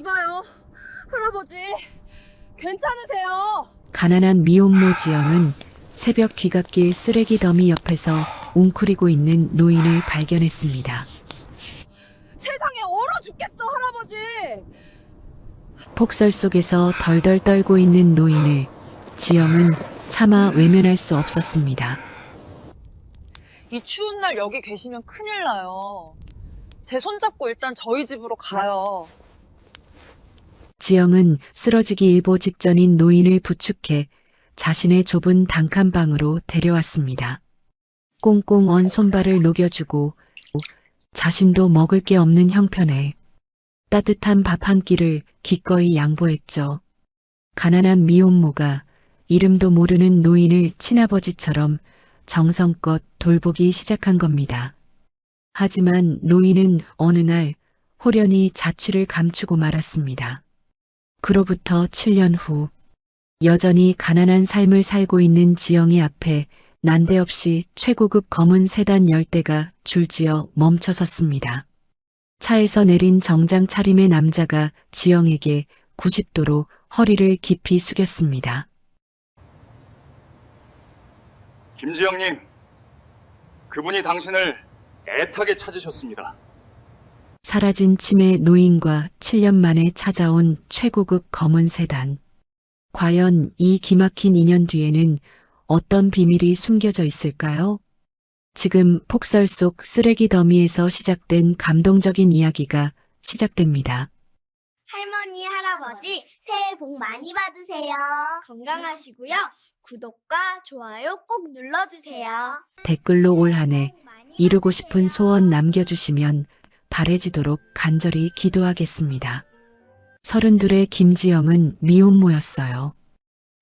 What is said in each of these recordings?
봐요. 할아버지, 괜찮으세요? 가난한 미혼모 지영은 새벽 귀갓길 쓰레기 더미 옆에서 웅크리고 있는 노인을 발견했습니다. 세상에 얼어 죽겠어, 할아버지. 폭설 속에서 덜덜 떨고 있는 노인을 지영은 차마 외면할 수 없었습니다. 이 추운 날 여기 계시면 큰일 나요. 제 손잡고 일단 저희 집으로 가요. 지영은 쓰러지기 일보 직전인 노인을 부축해 자신의 좁은 단칸방으로 데려왔습니다. 꽁꽁 언 손발을 녹여주고 자신도 먹을 게 없는 형편에 따뜻한 밥 한 끼를 기꺼이 양보했죠. 가난한 미혼모가 이름도 모르는 노인을 친아버지처럼 정성껏 돌보기 시작한 겁니다. 하지만 노인은 어느 날 호련히 자취를 감추고 말았습니다. 그로부터 7년 후 여전히 가난한 삶을 살고 있는 지영이 앞에 난데없이 최고급 검은 세단 10대가 줄지어 멈춰섰습니다. 차에서 내린 정장 차림의 남자가 지영에게 90도로 허리를 깊이 숙였습니다. 김지영님, 그분이 당신을 애타게 찾으셨습니다. 사라진 치매 노인과 7년 만에 찾아온 최고급 검은 세단. 과연 이 기막힌 인연 뒤에는 어떤 비밀이 숨겨져 있을까요? 지금 폭설 속 쓰레기 더미에서 시작된 감동적인 이야기가 시작됩니다. 할머니, 할아버지, 새해 복 많이 받으세요. 건강하시고요. 구독과 좋아요 꼭 눌러주세요. 댓글로 올 한 해 이루고 싶은 소원 남겨주시면 바래지도록 간절히 기도하겠습니다. 32의 김지영은 미혼모였어요.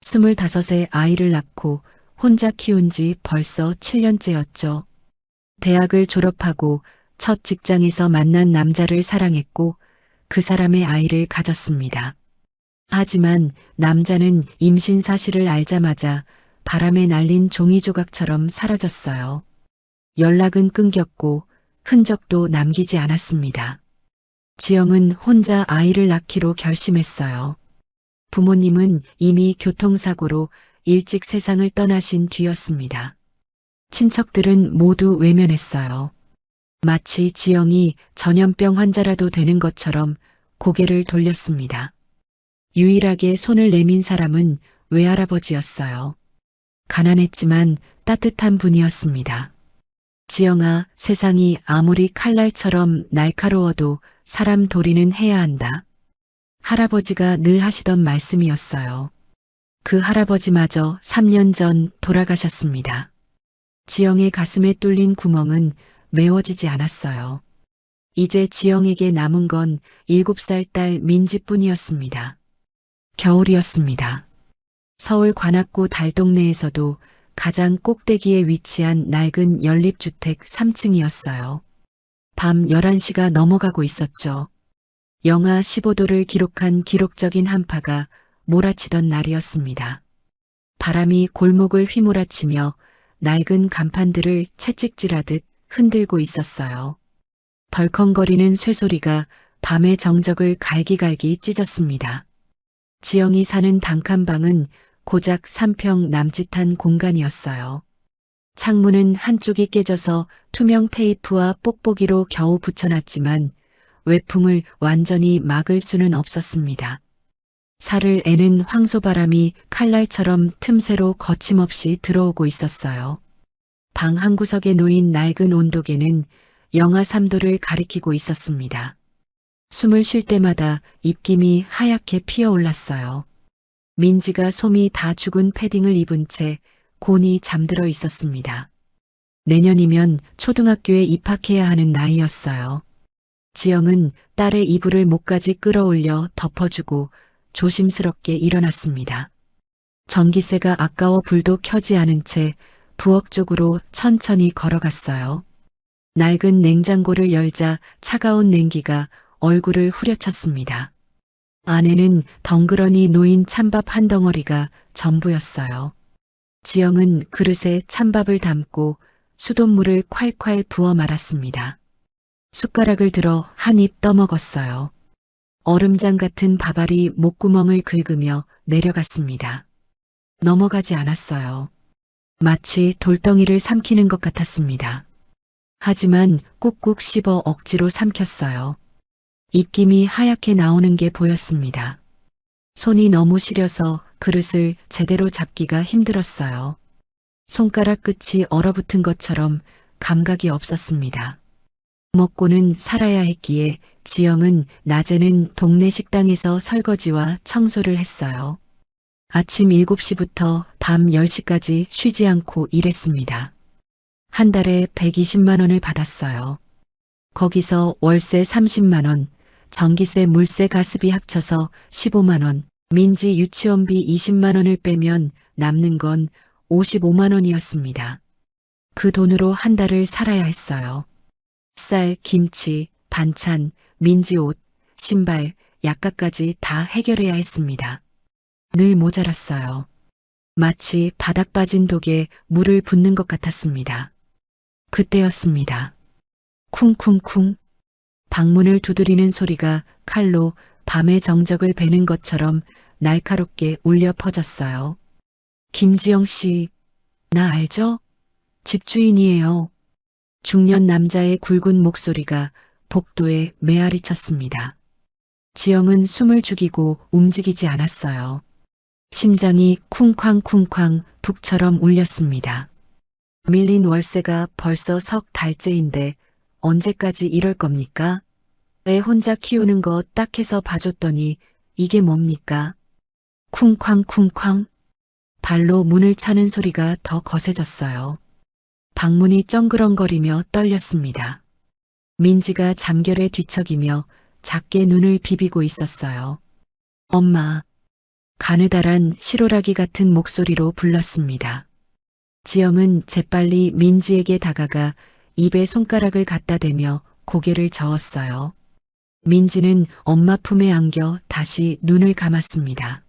25세 아이를 낳고 혼자 키운 지 벌써 7년째였죠. 대학을 졸업하고 첫 직장에서 만난 남자를 사랑했고 그 사람의 아이를 가졌습니다. 하지만 남자는 임신 사실을 알자마자 바람에 날린 종이 조각처럼 사라졌어요. 연락은 끊겼고 흔적도 남기지 않았습니다. 지영은 혼자 아이를 낳기로 결심했어요. 부모님은 이미 교통사고로 일찍 세상을 떠나신 뒤였습니다. 친척들은 모두 외면했어요. 마치 지영이 전염병 환자라도 되는 것처럼 고개를 돌렸습니다. 유일하게 손을 내민 사람은 외할아버지였어요. 가난했지만 따뜻한 분이었습니다. 지영아, 세상이 아무리 칼날처럼 날카로워도 사람 도리는 해야 한다. 할아버지가 늘 하시던 말씀이었어요. 그 할아버지마저 3년 전 돌아가셨습니다. 지영의 가슴에 뚫린 구멍은 메워지지 않았어요. 이제 지영에게 남은 건 7살 딸 민지뿐이었습니다. 겨울이었습니다. 서울 관악구 달동네에서도 가장 꼭대기에 위치한 낡은 연립주택 3층이었어요. 밤 11시가 넘어가고 있었죠. 영하 15도를 기록한 기록적인 한파가 몰아치던 날이었습니다. 바람이 골목을 휘몰아치며 낡은 간판들을 채찍질하듯 흔들고 있었어요. 덜컹거리는 쇠소리가 밤의 정적을 갈기갈기 찢었습니다. 지영이 사는 단칸방은 고작 3평 남짓한 공간이었어요. 창문은 한쪽이 깨져서 투명 테이프와 뽁뽁이로 겨우 붙여놨지만 외풍을 완전히 막을 수는 없었습니다. 살을 애는 황소바람이 칼날처럼 틈새로 거침없이 들어오고 있었어요. 방 한 구석에 놓인 낡은 온도계는 영하 3도를 가리키고 있었습니다. 숨을 쉴 때마다 입김이 하얗게 피어올랐어요. 민지가 솜이 다 죽은 패딩을 입은 채 곤히 잠들어 있었습니다. 내년이면 초등학교에 입학해야 하는 나이였어요. 지영은 딸의 이불을 목까지 끌어올려 덮어주고 조심스럽게 일어났습니다. 전기세가 아까워 불도 켜지 않은 채 부엌 쪽으로 천천히 걸어갔어요. 낡은 냉장고를 열자 차가운 냉기가 얼굴을 후려쳤습니다. 안에는 덩그러니 놓인 찬밥 한 덩어리가 전부였어요. 지영은 그릇에 찬밥을 담고 수돗물을 콸콸 부어 말았습니다. 숟가락을 들어 한 입 떠먹었어요. 얼음장 같은 바발이 목구멍을 긁으며 내려갔습니다. 넘어가지 않았어요. 마치 돌덩이를 삼키는 것 같았습니다. 하지만 꾹꾹 씹어 억지로 삼켰어요. 입김이 하얗게 나오는 게 보였습니다. 손이 너무 시려서 그릇을 제대로 잡기가 힘들었어요. 손가락 끝이 얼어붙은 것처럼 감각이 없었습니다. 먹고는 살아야 했기에 지영은 낮에는 동네 식당에서 설거지와 청소를 했어요. 아침 7시부터 밤 10시까지 쉬지 않고 일했습니다. 한 달에 120만 원을 받았어요. 거기서 월세 30만 원, 전기세, 물세, 가스비 합쳐서 15만 원, 민지 유치원비 20만 원을 빼면 남는 건 55만 원이었습니다. 그 돈으로 한 달을 살아야 했어요. 쌀, 김치, 반찬, 민지 옷, 신발, 약값까지 다 해결해야 했습니다. 늘 모자랐어요. 마치 바닥 빠진 독에 물을 붓는 것 같았습니다. 그때였습니다. 쿵쿵쿵. 방문을 두드리는 소리가 칼로 밤의 정적을 베는 것처럼 날카롭게 울려 퍼졌어요. 김지영 씨, 나 알죠? 집주인이에요. 중년 남자의 굵은 목소리가 복도에 메아리 쳤습니다. 지영은 숨을 죽이고 움직이지 않았어요. 심장이 쿵쾅쿵쾅 북처럼 울렸습니다. 밀린 월세가 벌써 석 달째인데 언제까지 이럴 겁니까? 애 혼자 키우는 거 딱 해서 봐줬더니 이게 뭡니까? 쿵쾅쿵쾅. 발로 문을 차는 소리가 더 거세졌어요. 방문이 쩡그렁거리며 떨렸습니다. 민지가 잠결에 뒤척이며 작게 눈을 비비고 있었어요. 엄마. 가느다란 실오라기 같은 목소리로 불렀습니다. 지영은 재빨리 민지에게 다가가 입에 손가락을 갖다 대며 고개를 저었어요. 민지는 엄마 품에 안겨 다시 눈을 감았습니다.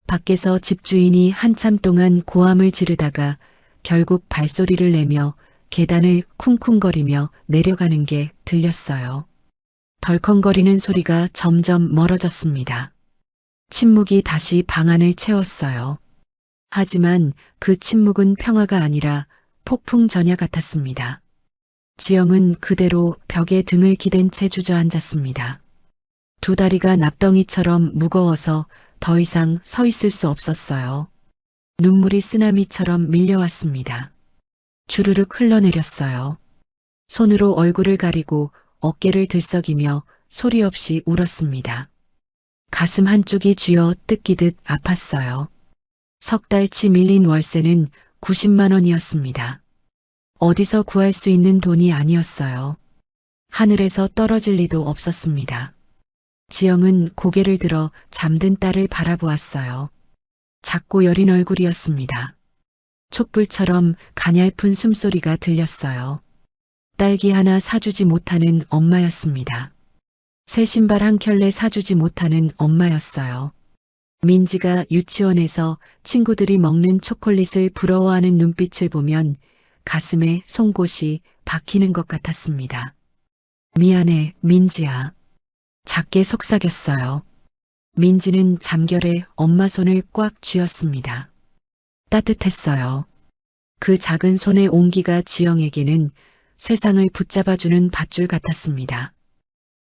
밖에서 집주인이 한참 동안 고함을 지르다가 결국 발소리를 내며 계단을 쿵쿵거리며 내려가는 게 들렸어요. 덜컹거리는 소리가 점점 멀어졌습니다. 침묵이 다시 방 안을 채웠어요. 하지만 그 침묵은 평화가 아니라 폭풍 전야 같았습니다. 지영은 그대로 벽에 등을 기댄 채 주저앉았습니다. 두 다리가 납덩이처럼 무거워서 더 이상 서 있을 수 없었어요. 눈물이 쓰나미처럼 밀려왔습니다. 주르륵 흘러내렸어요. 손으로 얼굴을 가리고 어깨를 들썩이며 소리 없이 울었습니다. 가슴 한쪽이 쥐어 뜯기듯 아팠어요. 석 달치 밀린 월세는 90만 원이었습니다. 어디서 구할 수 있는 돈이 아니었어요. 하늘에서 떨어질 리도 없었습니다. 지영은 고개를 들어 잠든 딸을 바라보았어요. 작고 여린 얼굴이었습니다. 촛불처럼 가냘픈 숨소리가 들렸어요. 딸기 하나 사주지 못하는 엄마였습니다. 새 신발 한 켤레 사주지 못하는 엄마였어요. 민지가 유치원에서 친구들이 먹는 초콜릿을 부러워하는 눈빛을 보면 가슴에 송곳이 박히는 것 같았습니다. 미안해, 민지야. 작게 속삭였어요. 민지는 잠결에 엄마 손을 꽉 쥐었습니다. 따뜻했어요. 그 작은 손의 온기가 지영에게는 세상을 붙잡아주는 밧줄 같았습니다.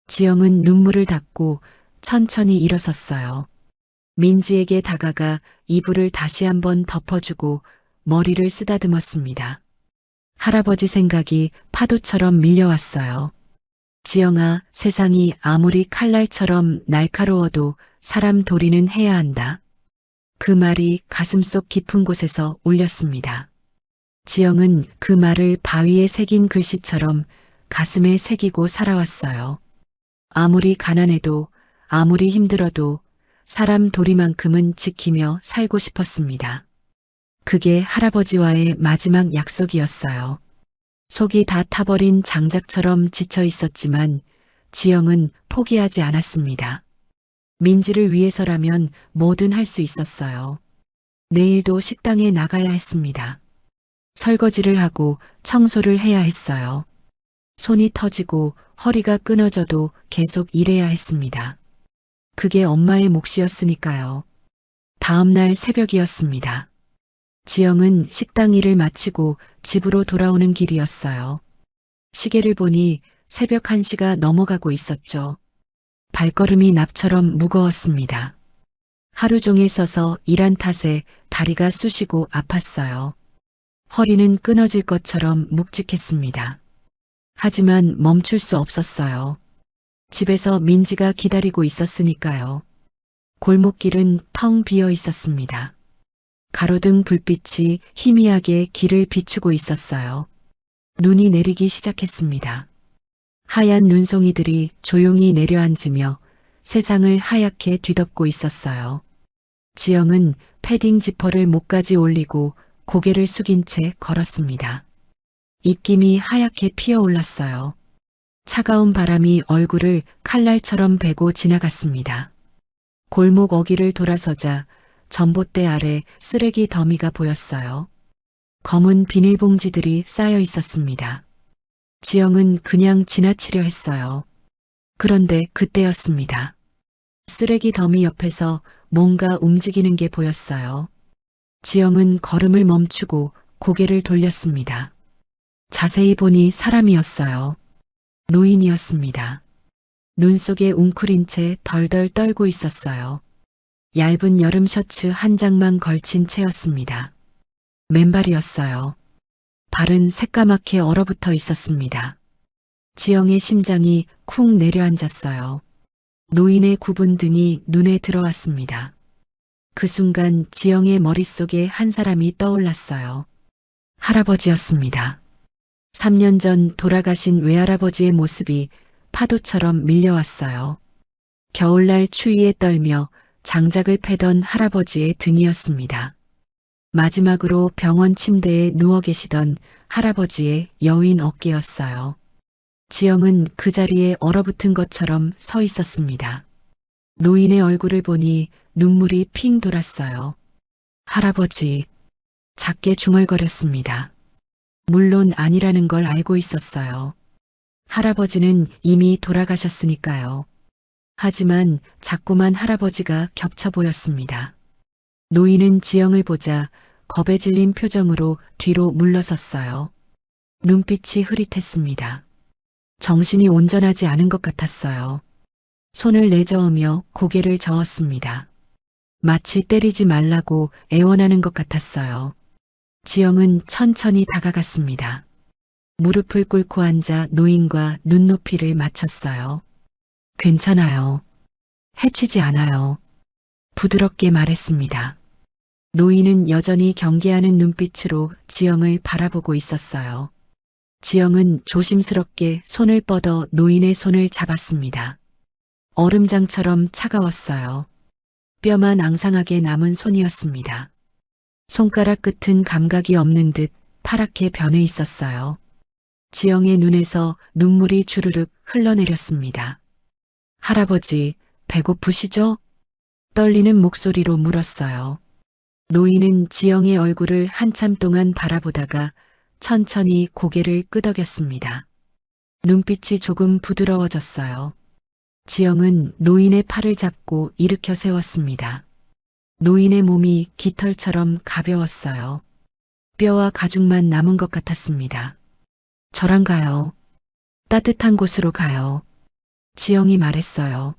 지영은 눈물을 닦고 천천히 일어섰어요. 민지에게 다가가 이불을 다시 한번 덮어주고 머리를 쓰다듬었습니다. 할아버지 생각이 파도처럼 밀려왔어요. 지영아, 세상이 아무리 칼날처럼 날카로워도 사람 도리는 해야 한다. 그 말이 가슴속 깊은 곳에서 울렸습니다. 지영은 그 말을 바위에 새긴 글씨처럼 가슴에 새기고 살아왔어요. 아무리 가난해도 아무리 힘들어도 사람 도리만큼은 지키며 살고 싶었습니다. 그게 할아버지와의 마지막 약속이었어요. 속이 다 타버린 장작처럼 지쳐 있었지만 지영은 포기하지 않았습니다. 민지를 위해서라면 뭐든 할 수 있었어요. 내일도 식당에 나가야 했습니다. 설거지를 하고 청소를 해야 했어요. 손이 터지고 허리가 끊어져도 계속 일해야 했습니다. 그게 엄마의 몫이었으니까요. 다음 날 새벽이었습니다. 지영은 식당 일을 마치고 집으로 돌아오는 길이었어요. 시계를 보니 새벽 1시가 넘어가고 있었죠. 발걸음이 납처럼 무거웠습니다. 하루 종일 서서 일한 탓에 다리가 쑤시고 아팠어요. 허리는 끊어질 것처럼 묵직했습니다. 하지만 멈출 수 없었어요. 집에서 민지가 기다리고 있었으니까요. 골목길은 텅 비어 있었습니다. 가로등 불빛이 희미하게 길을 비추고 있었어요. 눈이 내리기 시작했습니다. 하얀 눈송이들이 조용히 내려앉으며 세상을 하얗게 뒤덮고 있었어요. 지영은 패딩 지퍼를 목까지 올리고 고개를 숙인 채 걸었습니다. 입김이 하얗게 피어올랐어요. 차가운 바람이 얼굴을 칼날처럼 베고 지나갔습니다. 골목 어귀를 돌아서자 전봇대 아래 쓰레기 더미가 보였어요. 검은 비닐봉지들이 쌓여 있었습니다. 지영은 그냥 지나치려 했어요. 그런데 그때였습니다. 쓰레기 더미 옆에서 뭔가 움직이는 게 보였어요. 지영은 걸음을 멈추고 고개를 돌렸습니다. 자세히 보니 사람이었어요. 노인이었습니다. 눈 속에 웅크린 채 덜덜 떨고 있었어요. 얇은 여름 셔츠 한 장만 걸친 채였습니다. 맨발이었어요. 발은 새까맣게 얼어붙어 있었습니다. 지영의 심장이 쿵 내려앉았어요. 노인의 굽은 등이 눈에 들어왔습니다. 그 순간 지영의 머릿속에 한 사람이 떠올랐어요. 할아버지였습니다. 3년 전 돌아가신 외할아버지의 모습이 파도처럼 밀려왔어요. 겨울날 추위에 떨며 장작을 패던 할아버지의 등이었습니다. 마지막으로 병원 침대에 누워 계시던 할아버지의 여윈 어깨였어요. 지영은 그 자리에 얼어붙은 것처럼 서 있었습니다. 노인의 얼굴을 보니 눈물이 핑 돌았어요. 할아버지, 작게 중얼거렸습니다. 물론 아니라는 걸 알고 있었어요. 할아버지는 이미 돌아가셨으니까요. 하지만 자꾸만 할아버지가 겹쳐 보였습니다. 노인은 지영을 보자 겁에 질린 표정으로 뒤로 물러섰어요. 눈빛이 흐릿했습니다. 정신이 온전하지 않은 것 같았어요. 손을 내저으며 고개를 저었습니다. 마치 때리지 말라고 애원하는 것 같았어요. 지영은 천천히 다가갔습니다. 무릎을 꿇고 앉아 노인과 눈높이를 맞췄어요. 괜찮아요. 해치지 않아요. 부드럽게 말했습니다. 노인은 여전히 경계하는 눈빛으로 지영을 바라보고 있었어요. 지영은 조심스럽게 손을 뻗어 노인의 손을 잡았습니다. 얼음장처럼 차가웠어요. 뼈만 앙상하게 남은 손이었습니다. 손가락 끝은 감각이 없는 듯 파랗게 변해 있었어요. 지영의 눈에서 눈물이 주르륵 흘러내렸습니다. 할아버지, 배고프시죠? 떨리는 목소리로 물었어요. 노인은 지영의 얼굴을 한참 동안 바라보다가 천천히 고개를 끄덕였습니다. 눈빛이 조금 부드러워졌어요. 지영은 노인의 팔을 잡고 일으켜 세웠습니다. 노인의 몸이 깃털처럼 가벼웠어요. 뼈와 가죽만 남은 것 같았습니다. 저랑 가요. 따뜻한 곳으로 가요. 지영이 말했어요.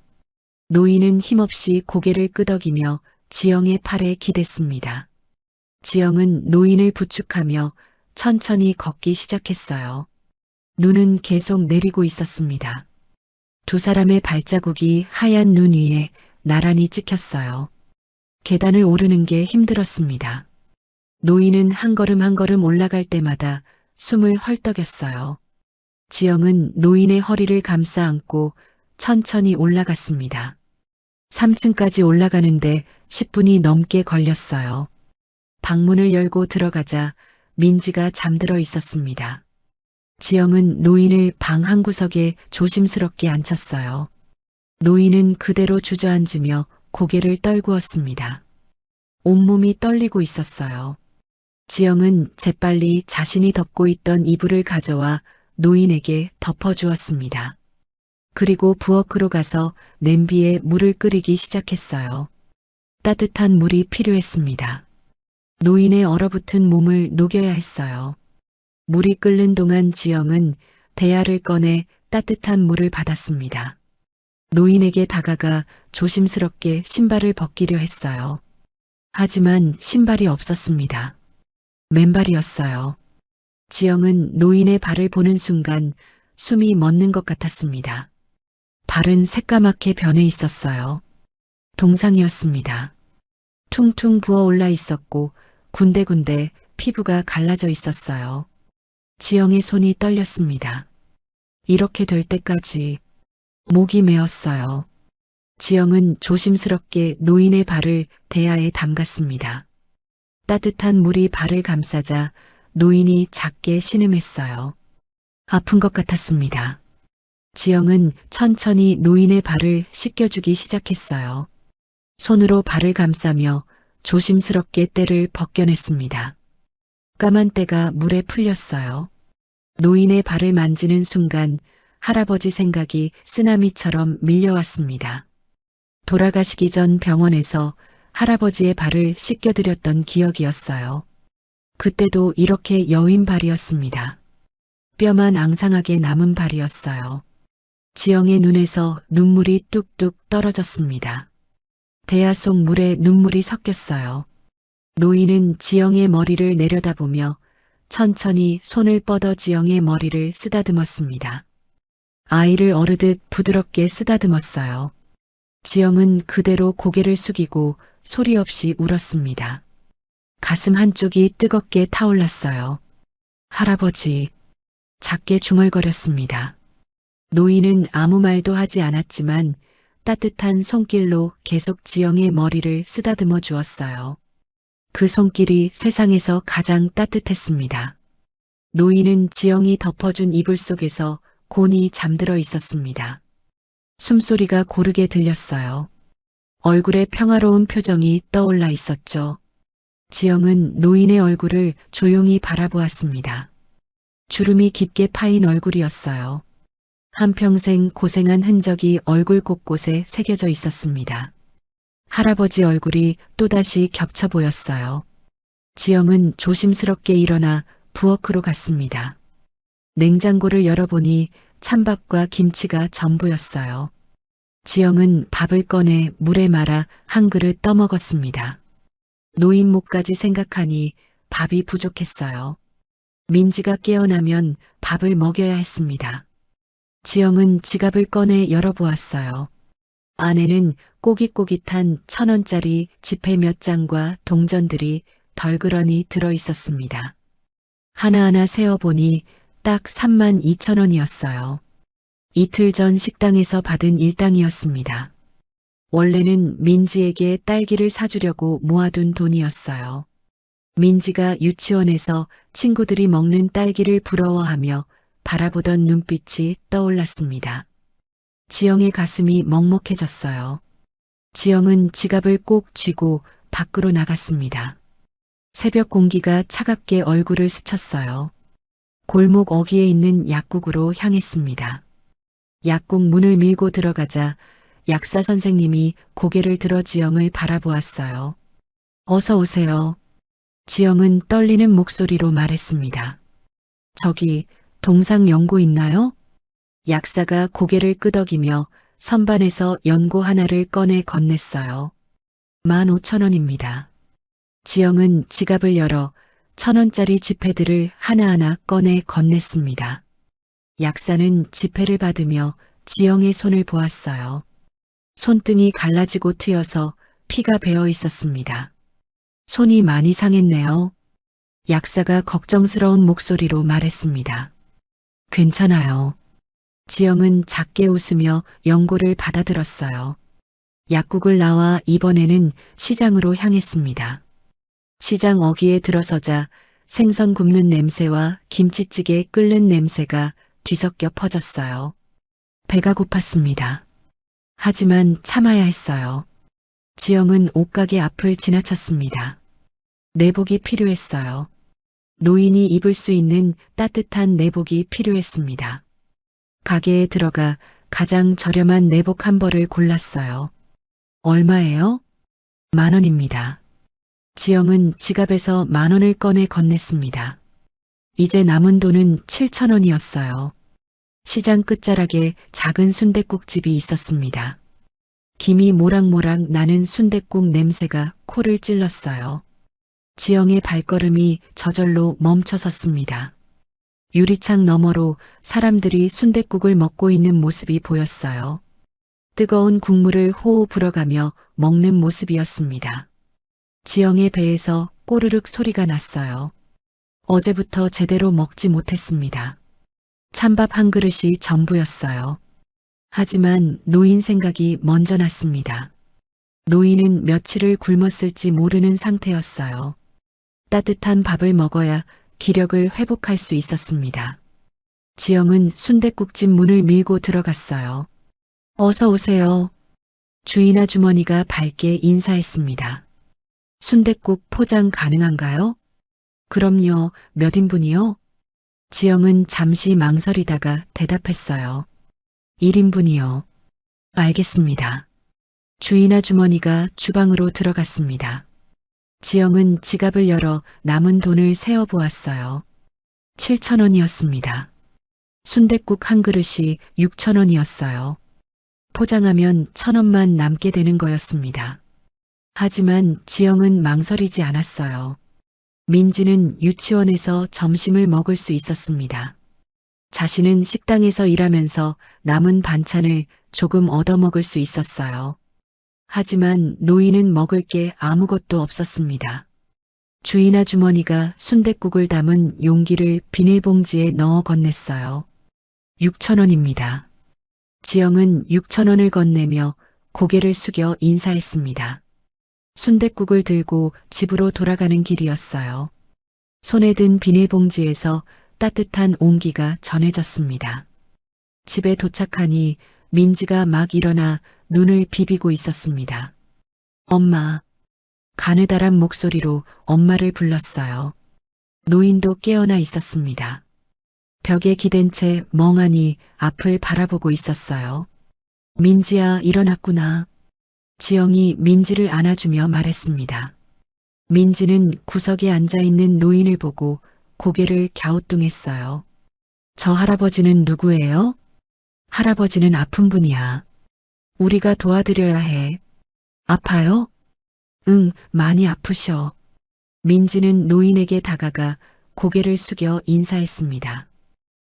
노인은 힘없이 고개를 끄덕이며 지영의 팔에 기댔습니다. 지영은 노인을 부축하며 천천히 걷기 시작했어요. 눈은 계속 내리고 있었습니다. 두 사람의 발자국이 하얀 눈 위에 나란히 찍혔어요. 계단을 오르는 게 힘들었습니다. 노인은 한 걸음 한 걸음 올라갈 때마다 숨을 헐떡였어요. 지영은 노인의 허리를 감싸 안고 천천히 올라갔습니다. 3층까지 올라가는데 10분이 넘게 걸렸어요. 방문을 열고 들어가자 민지가 잠들어 있었습니다. 지영은 노인을 방 한 구석에 조심스럽게 앉혔어요. 노인은 그대로 주저앉으며 고개를 떨구었습니다. 온몸이 떨리고 있었어요. 지영은 재빨리 자신이 덮고 있던 이불을 가져와 노인에게 덮어주었습니다. 그리고 부엌으로 가서 냄비에 물을 끓이기 시작했어요. 따뜻한 물이 필요했습니다. 노인의 얼어붙은 몸을 녹여야 했어요. 물이 끓는 동안 지영은 대야를 꺼내 따뜻한 물을 받았습니다. 노인에게 다가가 조심스럽게 신발을 벗기려 했어요. 하지만 신발이 없었습니다. 맨발이었어요. 지영은 노인의 발을 보는 순간 숨이 멎는 것 같았습니다. 발은 새까맣게 변해 있었어요. 동상이었습니다. 퉁퉁 부어올라 있었고 군데군데 피부가 갈라져 있었어요. 지영의 손이 떨렸습니다. 이렇게 될 때까지 목이 메었어요. 지영은 조심스럽게 노인의 발을 대야에 담갔습니다. 따뜻한 물이 발을 감싸자 노인이 작게 신음했어요. 아픈 것 같았습니다. 지영은 천천히 노인의 발을 씻겨주기 시작했어요. 손으로 발을 감싸며 조심스럽게 때를 벗겨냈습니다. 까만 때가 물에 풀렸어요. 노인의 발을 만지는 순간 할아버지 생각이 쓰나미처럼 밀려왔습니다. 돌아가시기 전 병원에서 할아버지의 발을 씻겨드렸던 기억이었어요. 그때도 이렇게 여윈 발이었습니다. 뼈만 앙상하게 남은 발이었어요. 지영의 눈에서 눈물이 뚝뚝 떨어졌습니다. 대야 속 물에 눈물이 섞였어요. 노인은 지영의 머리를 내려다보며 천천히 손을 뻗어 지영의 머리를 쓰다듬었습니다. 아이를 어르듯 부드럽게 쓰다듬었어요. 지영은 그대로 고개를 숙이고 소리 없이 울었습니다. 가슴 한쪽이 뜨겁게 타올랐어요. 할아버지, 작게 중얼거렸습니다. 노인은 아무 말도 하지 않았지만 따뜻한 손길로 계속 지영의 머리를 쓰다듬어 주었어요. 그 손길이 세상에서 가장 따뜻했습니다. 노인은 지영이 덮어준 이불 속에서 곤히 잠들어 있었습니다. 숨소리가 고르게 들렸어요. 얼굴에 평화로운 표정이 떠올라 있었죠. 지영은 노인의 얼굴을 조용히 바라보았습니다. 주름이 깊게 파인 얼굴이었어요. 한평생 고생한 흔적이 얼굴 곳곳에 새겨져 있었습니다. 할아버지 얼굴이 또다시 겹쳐 보였어요. 지영은 조심스럽게 일어나 부엌으로 갔습니다. 냉장고를 열어보니 찬밥과 김치가 전부였어요. 지영은 밥을 꺼내 물에 말아 한 그릇 떠먹었습니다. 노인 목까지 생각하니 밥이 부족했어요. 민지가 깨어나면 밥을 먹여야 했습니다. 지영은 지갑을 꺼내 열어보았어요. 안에는 꼬깃꼬깃한 1,000원짜리 지폐 몇 장과 동전들이 덜그러니 들어있었습니다. 하나하나 세어보니 딱 32,000원이었어요. 이틀 전 식당에서 받은 일당이었습니다. 원래는 민지에게 딸기를 사주려고 모아둔 돈이었어요. 민지가 유치원에서 친구들이 먹는 딸기를 부러워하며 바라보던 눈빛이 떠올랐습니다. 지영의 가슴이 먹먹해졌어요. 지영은 지갑을 꼭 쥐고 밖으로 나갔습니다. 새벽 공기가 차갑게 얼굴을 스쳤어요. 골목 어귀에 있는 약국으로 향했습니다. 약국 문을 밀고 들어가자 약사 선생님이 고개를 들어 지영을 바라보았어요. 어서 오세요. 지영은 떨리는 목소리로 말했습니다. 저기 동상 연고 있나요? 약사가 고개를 끄덕이며 선반에서 연고 하나를 꺼내 건넸어요. 15,000원입니다. 지영은 지갑을 열어 1,000원짜리 지폐들을 하나하나 꺼내 건넸습니다. 약사는 지폐를 받으며 지영의 손을 보았어요. 손등이 갈라지고 트여서 피가 배어 있었습니다. 손이 많이 상했네요. 약사가 걱정스러운 목소리로 말했습니다. 괜찮아요. 지영은 작게 웃으며 연고를 받아들었어요. 약국을 나와 이번에는 시장으로 향했습니다. 시장 어귀에 들어서자 생선 굽는 냄새와 김치찌개 끓는 냄새가 뒤섞여 퍼졌어요. 배가 고팠습니다. 하지만 참아야 했어요. 지영은 옷가게 앞을 지나쳤습니다. 내복이 필요했어요. 노인이 입을 수 있는 따뜻한 내복이 필요했습니다. 가게에 들어가 가장 저렴한 내복 한 벌을 골랐어요. 얼마예요? 10,000원입니다. 지영은 지갑에서 10,000원을 꺼내 건넸습니다. 이제 남은 돈은 7,000원이었어요. 시장 끝자락에 작은 순댓국집이 있었습니다. 김이 모락모락 나는 순댓국 냄새가 코를 찔렀어요. 지영의 발걸음이 저절로 멈춰섰습니다. 유리창 너머로 사람들이 순댓국을 먹고 있는 모습이 보였어요. 뜨거운 국물을 호호 불어가며 먹는 모습이었습니다. 지영의 배에서 꼬르륵 소리가 났어요. 어제부터 제대로 먹지 못했습니다. 찬밥 한 그릇이 전부였어요. 하지만 노인 생각이 먼저 났습니다. 노인은 며칠을 굶었을지 모르는 상태였어요. 따뜻한 밥을 먹어야 기력을 회복할 수 있었습니다. 지영은 순댓국집 문을 밀고 들어갔어요. 어서 오세요. 주인 아주머니가 밝게 인사했습니다. 순댓국 포장 가능한가요? 그럼요. 몇 인분이요? 지영은 잠시 망설이다가 대답했어요. 1인분이요. 알겠습니다. 주인 아주머니가 주방으로 들어갔습니다. 지영은 지갑을 열어 남은 돈을 세어보았어요. 7,000원이었습니다. 순댓국 한 그릇이 6,000원이었어요. 포장하면 1,000원만 남게 되는 거였습니다. 하지만 지영은 망설이지 않았어요. 민지는 유치원에서 점심을 먹을 수 있었습니다. 자신은 식당에서 일하면서 남은 반찬을 조금 얻어먹을 수 있었어요. 하지만 노인은 먹을 게 아무것도 없었습니다. 주인 아주머니가 순댓국을 담은 용기를 비닐봉지에 넣어 건넸어요. 6,000원입니다. 지영은 6,000원을 건네며 고개를 숙여 인사했습니다. 순댓국을 들고 집으로 돌아가는 길이었어요. 손에 든 비닐봉지에서 따뜻한 온기가 전해졌습니다. 집에 도착하니 민지가 막 일어나 눈을 비비고 있었습니다. 엄마. 가느다란 목소리로 엄마를 불렀어요. 노인도 깨어나 있었습니다. 벽에 기댄 채 멍하니 앞을 바라보고 있었어요. 민지야, 일어났구나. 지영이 민지를 안아주며 말했습니다. 민지는 구석에 앉아있는 노인을 보고 고개를 갸우뚱했어요. 저 할아버지는 누구예요? 할아버지는 아픈 분이야. 우리가 도와드려야 해. 아파요? 응, 많이 아프셔. 민지는 노인에게 다가가 고개를 숙여 인사했습니다.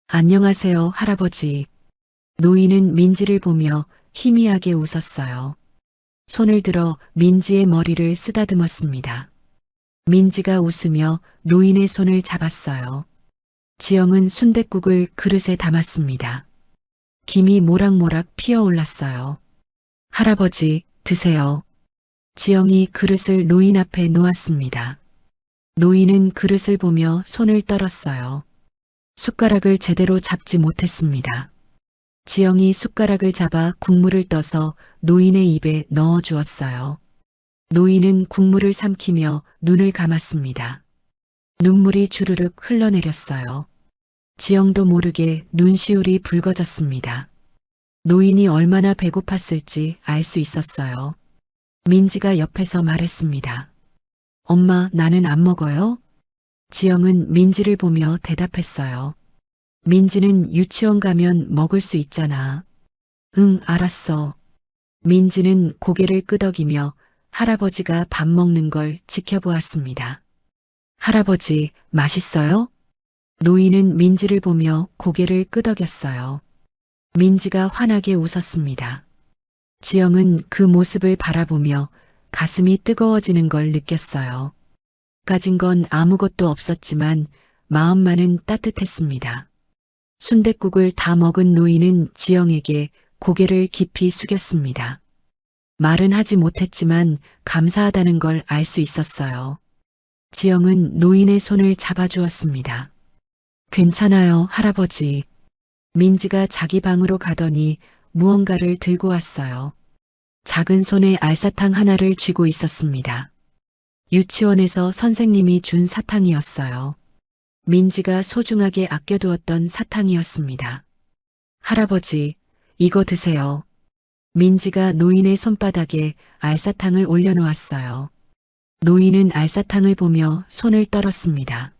안녕하세요, 할아버지. 노인은 민지를 보며 희미하게 웃었어요. 손을 들어 민지의 머리를 쓰다듬었습니다. 민지가 웃으며 노인의 손을 잡았어요. 지영은 순댓국을 그릇에 담았습니다. 김이 모락모락 피어올랐어요. 할아버지, 드세요. 지영이 그릇을 노인 앞에 놓았습니다. 노인은 그릇을 보며 손을 떨었어요. 숟가락을 제대로 잡지 못했습니다. 지영이 숟가락을 잡아 국물을 떠서 노인의 입에 넣어 주었어요. 노인은 국물을 삼키며 눈을 감았습니다. 눈물이 주르륵 흘러내렸어요. 지영도 모르게 눈시울이 붉어졌습니다. 노인이 얼마나 배고팠을지 알 수 있었어요. 민지가 옆에서 말했습니다. 엄마, 나는 안 먹어요? 지영은 민지를 보며 대답했어요. 민지는 유치원 가면 먹을 수 있잖아. 응, 알았어. 민지는 고개를 끄덕이며 할아버지가 밥 먹는 걸 지켜보았습니다. 할아버지, 맛있어요? 노인은 민지를 보며 고개를 끄덕였어요. 민지가 환하게 웃었습니다. 지영은 그 모습을 바라보며 가슴이 뜨거워지는 걸 느꼈어요. 가진 건 아무것도 없었지만 마음만은 따뜻했습니다. 순댓국을 다 먹은 노인은 지영에게 고개를 깊이 숙였습니다. 말은 하지 못했지만 감사하다는 걸 알 수 있었어요. 지영은 노인의 손을 잡아주었습니다. 괜찮아요, 할아버지. 민지가 자기 방으로 가더니 무언가를 들고 왔어요. 작은 손에 알사탕 하나를 쥐고 있었습니다. 유치원에서 선생님이 준 사탕이었어요. 민지가 소중하게 아껴두었던 사탕이었습니다. 할아버지, 이거 드세요. 민지가 노인의 손바닥에 알사탕을 올려놓았어요. 노인은 알사탕을 보며 손을 떨었습니다.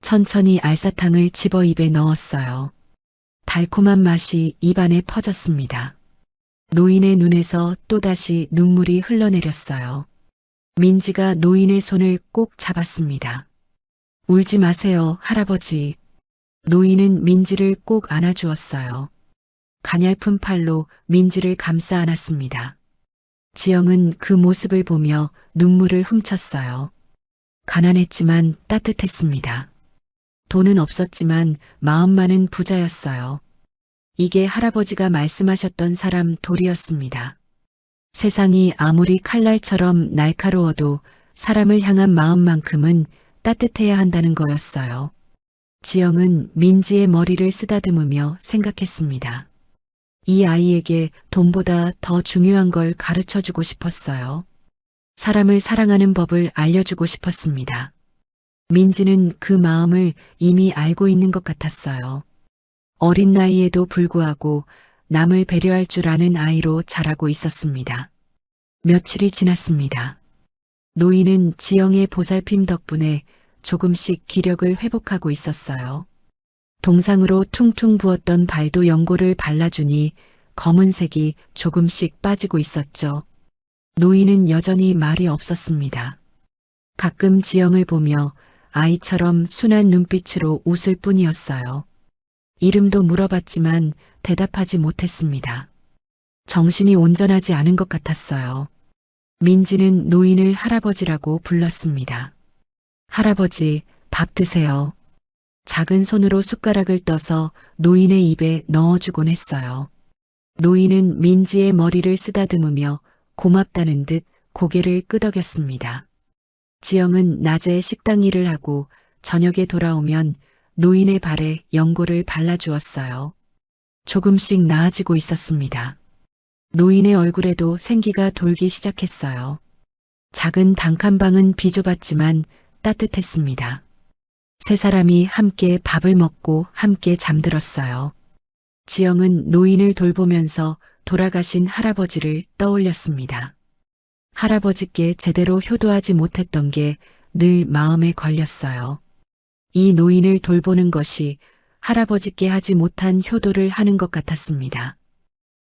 천천히 알사탕을 집어 입에 넣었어요. 달콤한 맛이 입안에 퍼졌습니다. 노인의 눈에서 또다시 눈물이 흘러내렸어요. 민지가 노인의 손을 꼭 잡았습니다. 울지 마세요, 할아버지. 노인은 민지를 꼭 안아주었어요. 가냘픈 팔로 민지를 감싸 안았습니다. 지영은 그 모습을 보며 눈물을 훔쳤어요. 가난했지만 따뜻했습니다. 돈은 없었지만 마음만은 부자였어요. 이게 할아버지가 말씀하셨던 사람 돌이었습니다. 세상이 아무리 칼날처럼 날카로워도 사람을 향한 마음만큼은 따뜻해야 한다는 거였어요. 지영은 민지의 머리를 쓰다듬으며 생각했습니다. 이 아이에게 돈보다 더 중요한 걸 가르쳐주고 싶었어요. 사람을 사랑하는 법을 알려주고 싶었습니다. 민지는 그 마음을 이미 알고 있는 것 같았어요. 어린 나이에도 불구하고 남을 배려할 줄 아는 아이로 자라고 있었습니다. 며칠이 지났습니다. 노인은 지영의 보살핌 덕분에 조금씩 기력을 회복하고 있었어요. 동상으로 퉁퉁 부었던 발도 연고를 발라주니 검은색이 조금씩 빠지고 있었죠. 노인은 여전히 말이 없었습니다. 가끔 지영을 보며 아이처럼 순한 눈빛으로 웃을 뿐이었어요. 이름도 물어봤지만 대답하지 못했습니다. 정신이 온전하지 않은 것 같았어요. 민지는 노인을 할아버지라고 불렀습니다. 할아버지, 밥 드세요. 작은 손으로 숟가락을 떠서 노인의 입에 넣어주곤 했어요. 노인은 민지의 머리를 쓰다듬으며 고맙다는 듯 고개를 끄덕였습니다. 지영은 낮에 식당 일을 하고 저녁에 돌아오면 노인의 발에 연고를 발라주었어요. 조금씩 나아지고 있었습니다. 노인의 얼굴에도 생기가 돌기 시작했어요. 작은 단칸방은 비좁았지만 따뜻했습니다. 세 사람이 함께 밥을 먹고 함께 잠들었어요. 지영은 노인을 돌보면서 돌아가신 할아버지를 떠올렸습니다. 할아버지께 제대로 효도하지 못했던 게 늘 마음에 걸렸어요. 이 노인을 돌보는 것이 할아버지께 하지 못한 효도를 하는 것 같았습니다.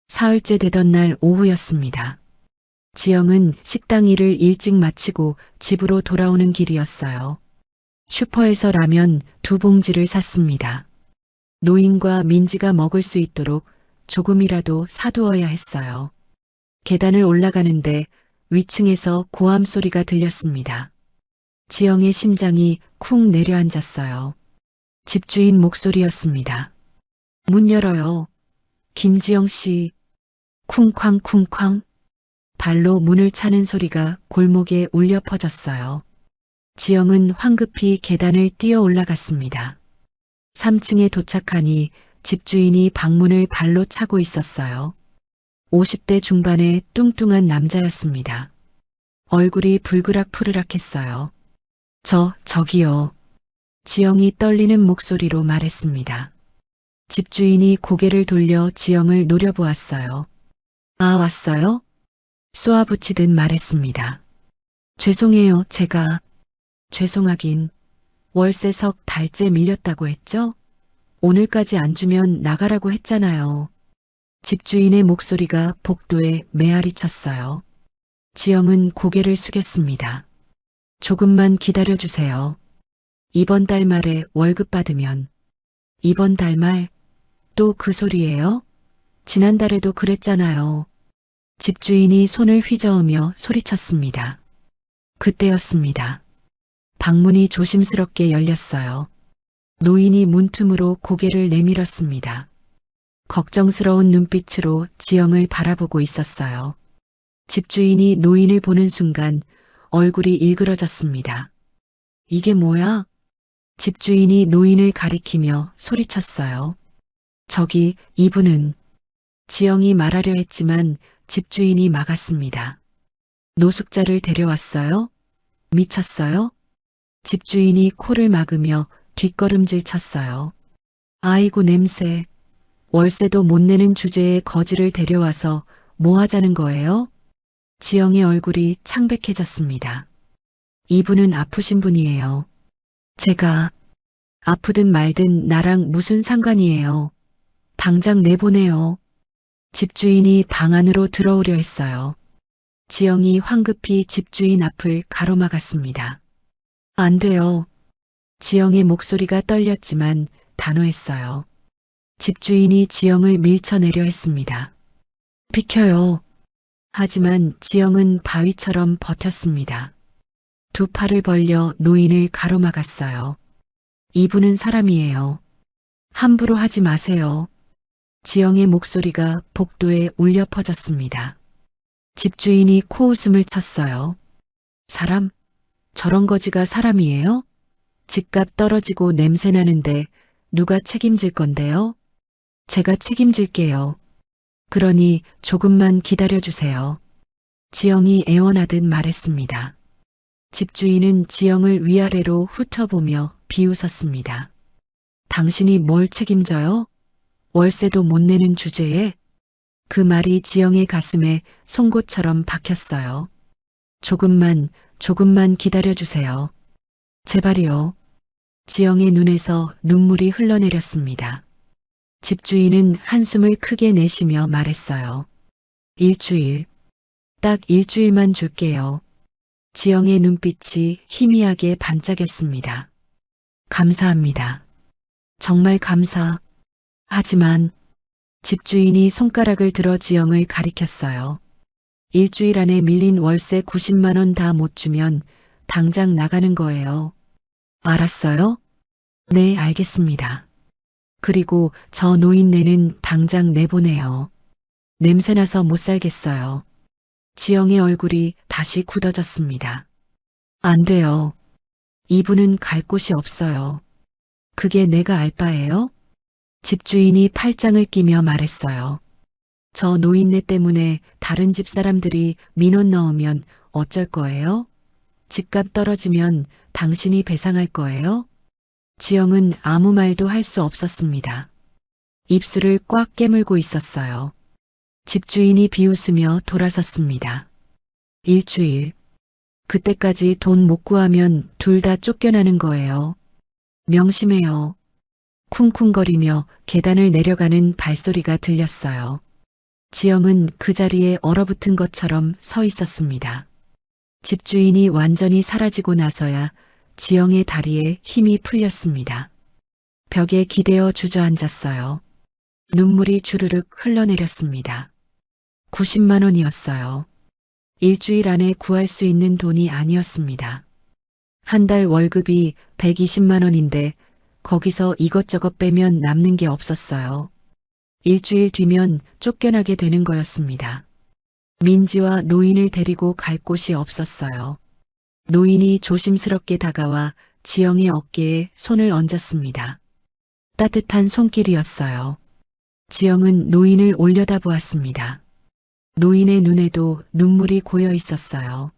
사흘째 되던 날 오후였습니다. 지영은 식당 일을 일찍 마치고 집으로 돌아오는 길이었어요. 슈퍼에서 라면 2봉지를 샀습니다. 노인과 민지가 먹을 수 있도록 조금이라도 사두어야 했어요. 계단을 올라가는데 위층에서 고함 소리가 들렸습니다. 지영의 심장이 쿵 내려앉았어요. 집주인 목소리였습니다. 문 열어요. 김지영 씨. 쿵쾅쿵쾅. 발로 문을 차는 소리가 골목에 울려 퍼졌어요. 지영은 황급히 계단을 뛰어 올라갔습니다. 3층에 도착하니 집주인이 방문을 발로 차고 있었어요. 50대 중반의 뚱뚱한 남자였습니다. 얼굴이 불그락푸르락했어요. 저기요. 지영이 떨리는 목소리로 말했습니다. 집주인이 고개를 돌려 지영을 노려보았어요. 아, 왔어요? 쏘아붙이듯 말했습니다. 죄송해요, 제가. 죄송하긴. 월세 석 달째 밀렸다고 했죠? 오늘까지 안 주면 나가라고 했잖아요. 집주인의 목소리가 복도에 메아리 쳤어요. 지영은 고개를 숙였습니다. 조금만 기다려주세요. 이번 달 말에 월급 받으면. 이번 달 말? 또 그 소리예요? 지난달에도 그랬잖아요. 집주인이 손을 휘저으며 소리쳤습니다. 그때였습니다. 방문이 조심스럽게 열렸어요. 노인이 문틈으로 고개를 내밀었습니다. 걱정스러운 눈빛으로 지영을 바라보고 있었어요. 집주인이 노인을 보는 순간 얼굴이 일그러졌습니다. 이게 뭐야? 집주인이 노인을 가리키며 소리쳤어요. 저기, 이분은. 지영이 말하려 했지만 집주인이 막았습니다. 노숙자를 데려왔어요? 미쳤어요? 집주인이 코를 막으며 뒷걸음질 쳤어요. 아이고 냄새. 월세도 못 내는 주제에 거지를 데려와서 뭐 하자는 거예요? 지영의 얼굴이 창백해졌습니다. 이분은 아프신 분이에요. 제가 아프든 말든 나랑 무슨 상관이에요. 당장 내보내요. 집주인이 방 안으로 들어오려 했어요. 지영이 황급히 집주인 앞을 가로막았습니다. 안 돼요. 지영의 목소리가 떨렸지만 단호했어요. 집주인이 지영을 밀쳐내려 했습니다. 비켜요. 하지만 지영은 바위처럼 버텼습니다. 두 팔을 벌려 노인을 가로막았어요. 이분은 사람이에요. 함부로 하지 마세요. 지영의 목소리가 복도에 울려 퍼졌습니다. 집주인이 코웃음을 쳤어요. 사람? 저런 거지가 사람이에요? 집값 떨어지고 냄새 나는데 누가 책임질 건데요? 제가 책임질게요. 그러니 조금만 기다려주세요. 지영이 애원하듯 말했습니다. 집주인은 지영을 위아래로 훑어보며 비웃었습니다. 당신이 뭘 책임져요? 월세도 못 내는 주제에? 그 말이 지영의 가슴에 송곳처럼 박혔어요. 조금만 기다려주세요. 제발이요. 지영의 눈에서 눈물이 흘러내렸습니다. 집주인은 한숨을 크게 내쉬며 말했어요. 일주일. 딱 일주일만 줄게요. 지영의 눈빛이 희미하게 반짝였습니다. 감사합니다. 정말 하지만 집주인이 손가락을 들어 지영을 가리켰어요. 일주일 안에 밀린 월세 90만 원 다 못 주면 당장 나가는 거예요. 알았어요? 네, 알겠습니다. 그리고 저 노인네는 당장 내보내요. 냄새나서 못 살겠어요. 지영의 얼굴이 다시 굳어졌습니다. 안 돼요. 이분은 갈 곳이 없어요. 그게 내가 알 바예요? 집주인이 팔짱을 끼며 말했어요. 저 노인네 때문에 다른 집 사람들이 민원 넣으면 어쩔 거예요? 집값 떨어지면 당신이 배상할 거예요? 지영은 아무 말도 할 수 없었습니다. 입술을 꽉 깨물고 있었어요. 집주인이 비웃으며 돌아섰습니다. 일주일. 그때까지 돈 못 구하면 둘 다 쫓겨나는 거예요. 명심해요. 쿵쿵거리며 계단을 내려가는 발소리가 들렸어요. 지영은 그 자리에 얼어붙은 것처럼 서 있었습니다. 집주인이 완전히 사라지고 나서야 지영의 다리에 힘이 풀렸습니다. 벽에 기대어 주저앉았어요. 눈물이 주르륵 흘러내렸습니다. 90만 원이었어요. 일주일 안에 구할 수 있는 돈이 아니었습니다. 한 달 월급이 120만 원인데 거기서 이것저것 빼면 남는 게 없었어요. 일주일 뒤면 쫓겨나게 되는 거였습니다. 민지와 노인을 데리고 갈 곳이 없었어요. 노인이 조심스럽게 다가와 지영의 어깨에 손을 얹었습니다. 따뜻한 손길이었어요. 지영은 노인을 올려다보았습니다. 노인의 눈에도 눈물이 고여 있었어요.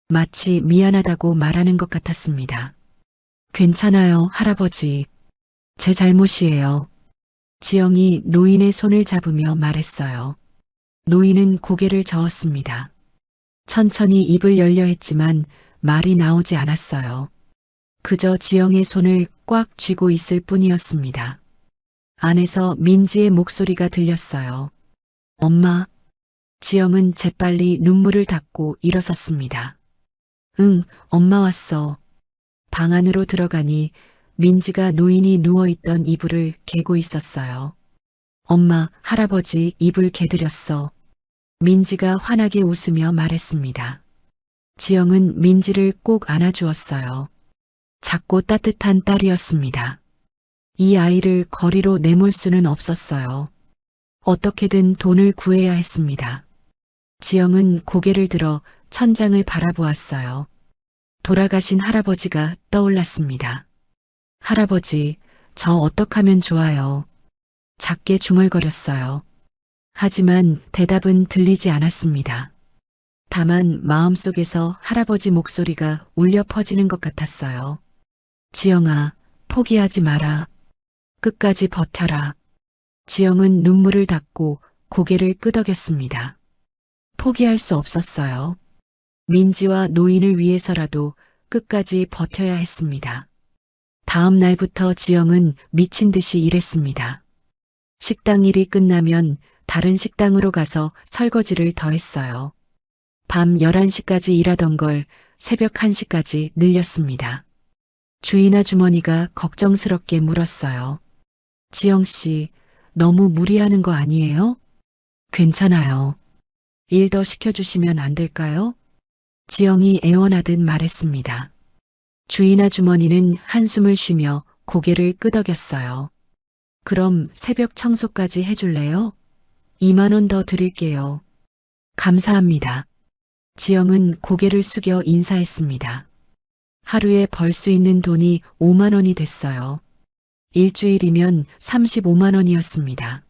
마치 미안하다고 말하는 것 같았습니다. 괜찮아요, 할아버지. 제 잘못이에요. 지영이 노인의 손을 잡으며 말했어요. 노인은 고개를 저었습니다. 천천히 입을 열려 했지만 말이 나오지 않았어요. 그저 지영의 손을 꽉 쥐고 있을 뿐이었습니다. 안에서 민지의 목소리가 들렸어요. 엄마. 지영은 재빨리 눈물을 닦고 일어섰습니다. 응, 엄마 왔어. 방 안으로 들어가니 민지가 노인이 누워있던 이불을 개고 있었어요. 엄마, 할아버지 이불 개드렸어. 민지가 환하게 웃으며 말했습니다. 지영은 민지를 꼭 안아주었어요. 작고 따뜻한 딸이었습니다. 이 아이를 거리로 내몰 수는 없었어요. 어떻게든 돈을 구해야 했습니다. 지영은 고개를 들어 천장을 바라보았어요. 돌아가신 할아버지가 떠올랐습니다. 할아버지, 저 어떡하면 좋아요. 작게 중얼거렸어요. 하지만 대답은 들리지 않았습니다. 다만 마음속에서 할아버지 목소리가 울려 퍼지는 것 같았어요. 지영아, 포기하지 마라. 끝까지 버텨라. 지영은 눈물을 닦고 고개를 끄덕였습니다. 포기할 수 없었어요. 민지와 노인을 위해서라도 끝까지 버텨야 했습니다. 다음 날부터 지영은 미친 듯이 일했습니다. 식당 일이 끝나면 다른 식당으로 가서 설거지를 더 했어요. 밤 11시까지 일하던 걸 새벽 1시까지 늘렸습니다. 주인 아주머니가 걱정스럽게 물었어요. 지영 씨, 너무 무리하는 거 아니에요? 괜찮아요. 일 더 시켜주시면 안 될까요? 지영이 애원하듯 말했습니다. 주인 아주머니는 한숨을 쉬며 고개를 끄덕였어요. 그럼 새벽 청소까지 해줄래요? 2만 원 더 드릴게요. 감사합니다. 지영은 고개를 숙여 인사했습니다. 하루에 벌 수 있는 돈이 5만 원이 됐어요. 일주일이면 35만 원이었습니다.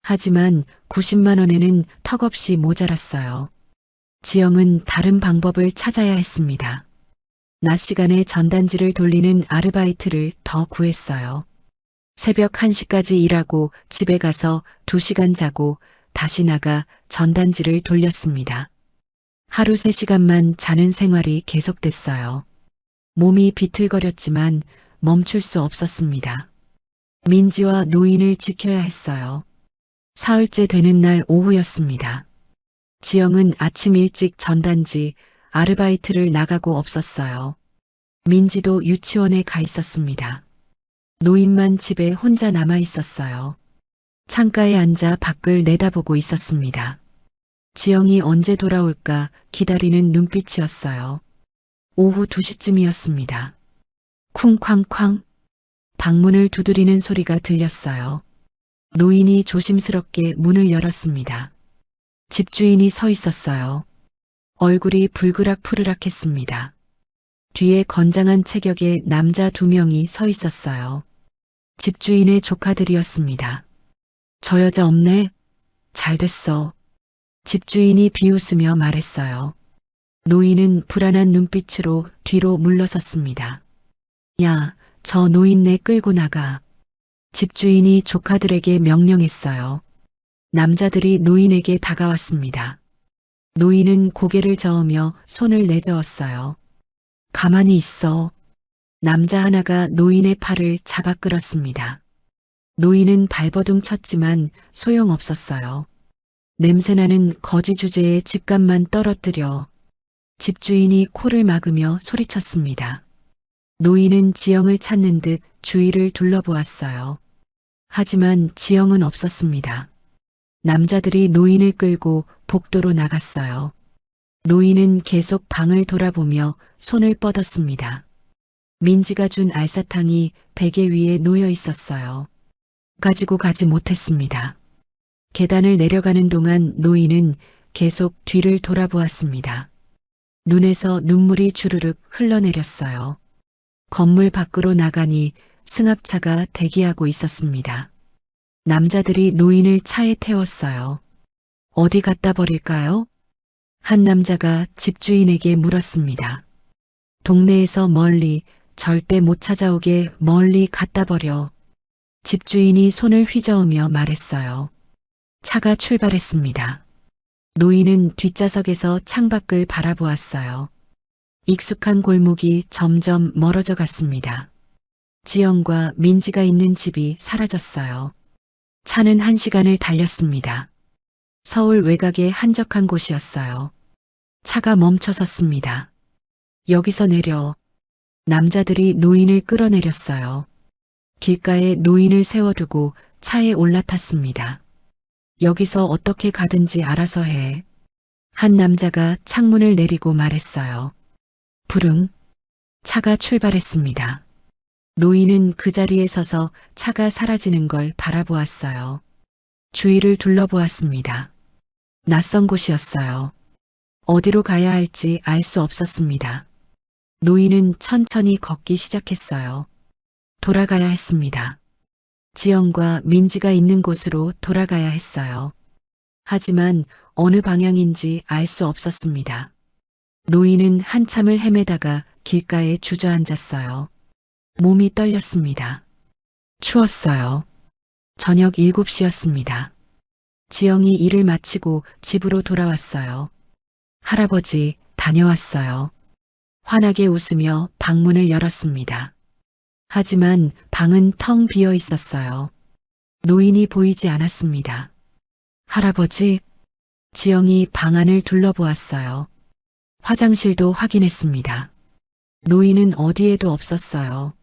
하지만 90만 원에는 턱없이 모자랐어요. 지영은 다른 방법을 찾아야 했습니다. 낮 시간에 전단지를 돌리는 아르바이트를 더 구했어요. 새벽 1시까지 일하고 집에 가서 2시간 자고 다시 나가 전단지를 돌렸습니다. 하루 3시간만 자는 생활이 계속됐어요. 몸이 비틀거렸지만 멈출 수 없었습니다. 민지와 노인을 지켜야 했어요. 사흘째 되는 날 오후였습니다. 지영은 아침 일찍 전단지, 아르바이트를 나가고 없었어요. 민지도 유치원에 가 있었습니다. 노인만 집에 혼자 남아 있었어요. 창가에 앉아 밖을 내다보고 있었습니다. 지영이 언제 돌아올까 기다리는 눈빛이었어요. 오후 2시쯤이었습니다. 쿵쾅쾅. 방문을 두드리는 소리가 들렸어요. 노인이 조심스럽게 문을 열었습니다. 집주인이 서 있었어요. 얼굴이 불그락푸르락했습니다. 뒤에 건장한 체격의 남자 2명이 서 있었어요. 집주인의 조카들이었습니다. 저 여자 없네? 잘 됐어. 집주인이 비웃으며 말했어요. 노인은 불안한 눈빛으로 뒤로 물러섰습니다. 야, 저 노인네 끌고 나가. 집주인이 조카들에게 명령했어요. 남자들이 노인에게 다가왔습니다. 노인은 고개를 저으며 손을 내저었어요. 가만히 있어. 남자 하나가 노인의 팔을 잡아 끌었습니다. 노인은 발버둥 쳤지만 소용없었어요. 냄새나는 거지 주제에 집값만 떨어뜨려. 집주인이 코를 막으며 소리쳤습니다. 노인은 지영을 찾는 듯 주위를 둘러보았어요. 하지만 지영은 없었습니다. 남자들이 노인을 끌고 복도로 나갔어요. 노인은 계속 방을 돌아보며 손을 뻗었습니다. 민지가 준 알사탕이 베개 위에 놓여 있었어요. 가지고 가지 못했습니다. 계단을 내려가는 동안 노인은 계속 뒤를 돌아보았습니다. 눈에서 눈물이 주르륵 흘러내렸어요. 건물 밖으로 나가니 승합차가 대기하고 있었습니다. 남자들이 노인을 차에 태웠어요. 어디 갖다 버릴까요? 한 남자가 집주인에게 물었습니다. 동네에서 멀리, 절대 못 찾아오게 멀리 갖다 버려. 집주인이 손을 휘저으며 말했어요. 차가 출발했습니다. 노인은 뒷좌석에서 창밖을 바라보았어요. 익숙한 골목이 점점 멀어져 갔습니다. 지영과 민지가 있는 집이 사라졌어요. 차는 1시간을 달렸습니다. 서울 외곽의 한적한 곳이었어요. 차가 멈춰 섰습니다. 여기서 내려. 남자들이 노인을 끌어내렸어요. 길가에 노인을 세워두고 차에 올라탔습니다. 여기서 어떻게 가든지 알아서 해. 한 남자가 창문을 내리고 말했어요. 부릉. 차가 출발했습니다. 노인은 그 자리에 서서 차가 사라지는 걸 바라보았어요. 주위를 둘러보았습니다. 낯선 곳이었어요. 어디로 가야 할지 알 수 없었습니다. 노인은 천천히 걷기 시작했어요. 돌아가야 했습니다. 지영과 민지가 있는 곳으로 돌아가야 했어요. 하지만 어느 방향인지 알 수 없었습니다. 노인은 한참을 헤매다가 길가에 주저앉았어요. 몸이 떨렸습니다. 추웠어요. 저녁 7시였습니다. 지영이 일을 마치고 집으로 돌아왔어요. 할아버지, 다녀왔어요. 환하게 웃으며 방문을 열었습니다. 하지만 방은 텅 비어 있었어요. 노인이 보이지 않았습니다. 할아버지, 지영이 방 안을 둘러보았어요. 화장실도 확인했습니다. 노인은 어디에도 없었어요.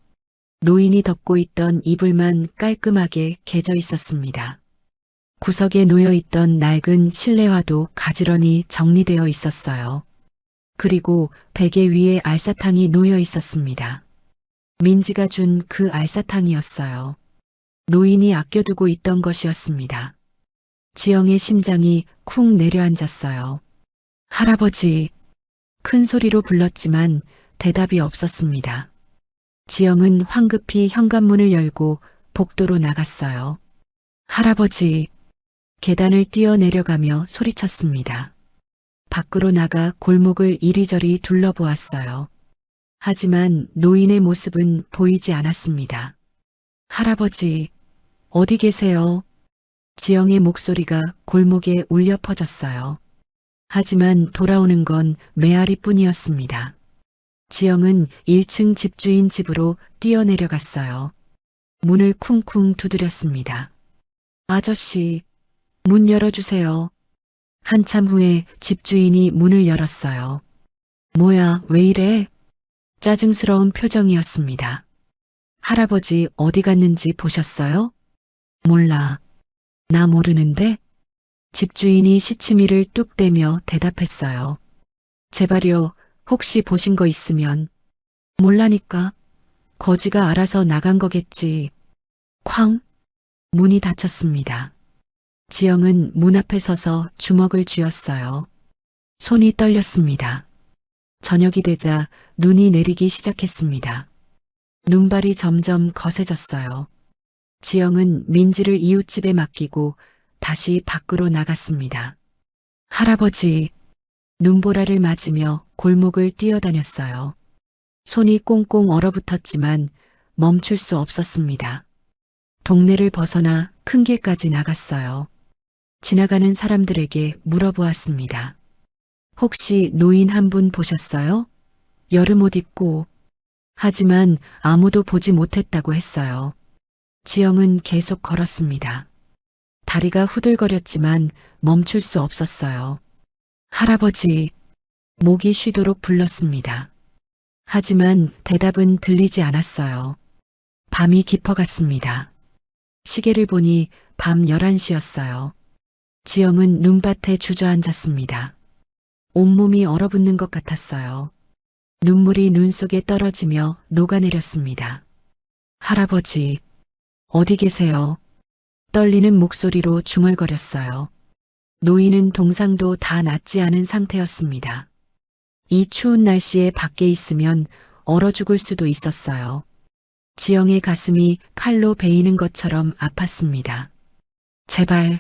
노인이 덮고 있던 이불만 깔끔하게 개져 있었습니다. 구석에 놓여 있던 낡은 실내화도 가지런히 정리되어 있었어요. 그리고 베개 위에 알사탕이 놓여 있었습니다. 민지가 준 그 알사탕이었어요. 노인이 아껴두고 있던 것이었습니다. 지영의 심장이 쿵 내려앉았어요. 할아버지, 큰 소리로 불렀지만 대답이 없었습니다. 지영은 황급히 현관문을 열고 복도로 나갔어요. 할아버지, 계단을 뛰어내려가며 소리쳤습니다. 밖으로 나가 골목을 이리저리 둘러보았어요. 하지만 노인의 모습은 보이지 않았습니다. 할아버지, 어디 계세요? 지영의 목소리가 골목에 울려 퍼졌어요. 하지만 돌아오는 건 메아리뿐이었습니다. 지영은 1층 집주인 집으로 뛰어내려갔어요. 문을 쿵쿵 두드렸습니다. 아저씨, 문 열어주세요. 한참 후에 집주인이 문을 열었어요. 뭐야, 왜 이래? 짜증스러운 표정이었습니다. 할아버지 어디 갔는지 보셨어요? 몰라. 나 모르는데? 집주인이 시치미를 뚝 떼며 대답했어요. 제발요, 혹시 보신 거 있으면. 몰라니까. 거지가 알아서 나간 거겠지. 쾅! 문이 닫혔습니다. 지영은 문 앞에 서서 주먹을 쥐었어요. 손이 떨렸습니다. 저녁이 되자 눈이 내리기 시작했습니다. 눈발이 점점 거세졌어요. 지영은 민지를 이웃집에 맡기고 다시 밖으로 나갔습니다. 할아버지, 눈보라를 맞으며 골목을 뛰어다녔어요. 손이 꽁꽁 얼어붙었지만 멈출 수 없었습니다. 동네를 벗어나 큰 길까지 나갔어요. 지나가는 사람들에게 물어보았습니다. 혹시 노인 한 분 보셨어요? 여름 옷 입고. 하지만 아무도 보지 못했다고 했어요. 지영은 계속 걸었습니다. 다리가 후들거렸지만 멈출 수 없었어요. 할아버지, 목이 쉬도록 불렀습니다. 하지만 대답은 들리지 않았어요. 밤이 깊어갔습니다. 시계를 보니 밤 11시였어요. 지영은 눈밭에 주저앉았습니다. 온몸이 얼어붙는 것 같았어요. 눈물이 눈 속에 떨어지며 녹아내렸습니다. 할아버지, 어디 계세요? 떨리는 목소리로 중얼거렸어요. 노인은 동상도 다 낫지 않은 상태였습니다. 이 추운 날씨에 밖에 있으면 얼어 죽을 수도 있었어요. 지영의 가슴이 칼로 베이는 것처럼 아팠습니다. 제발,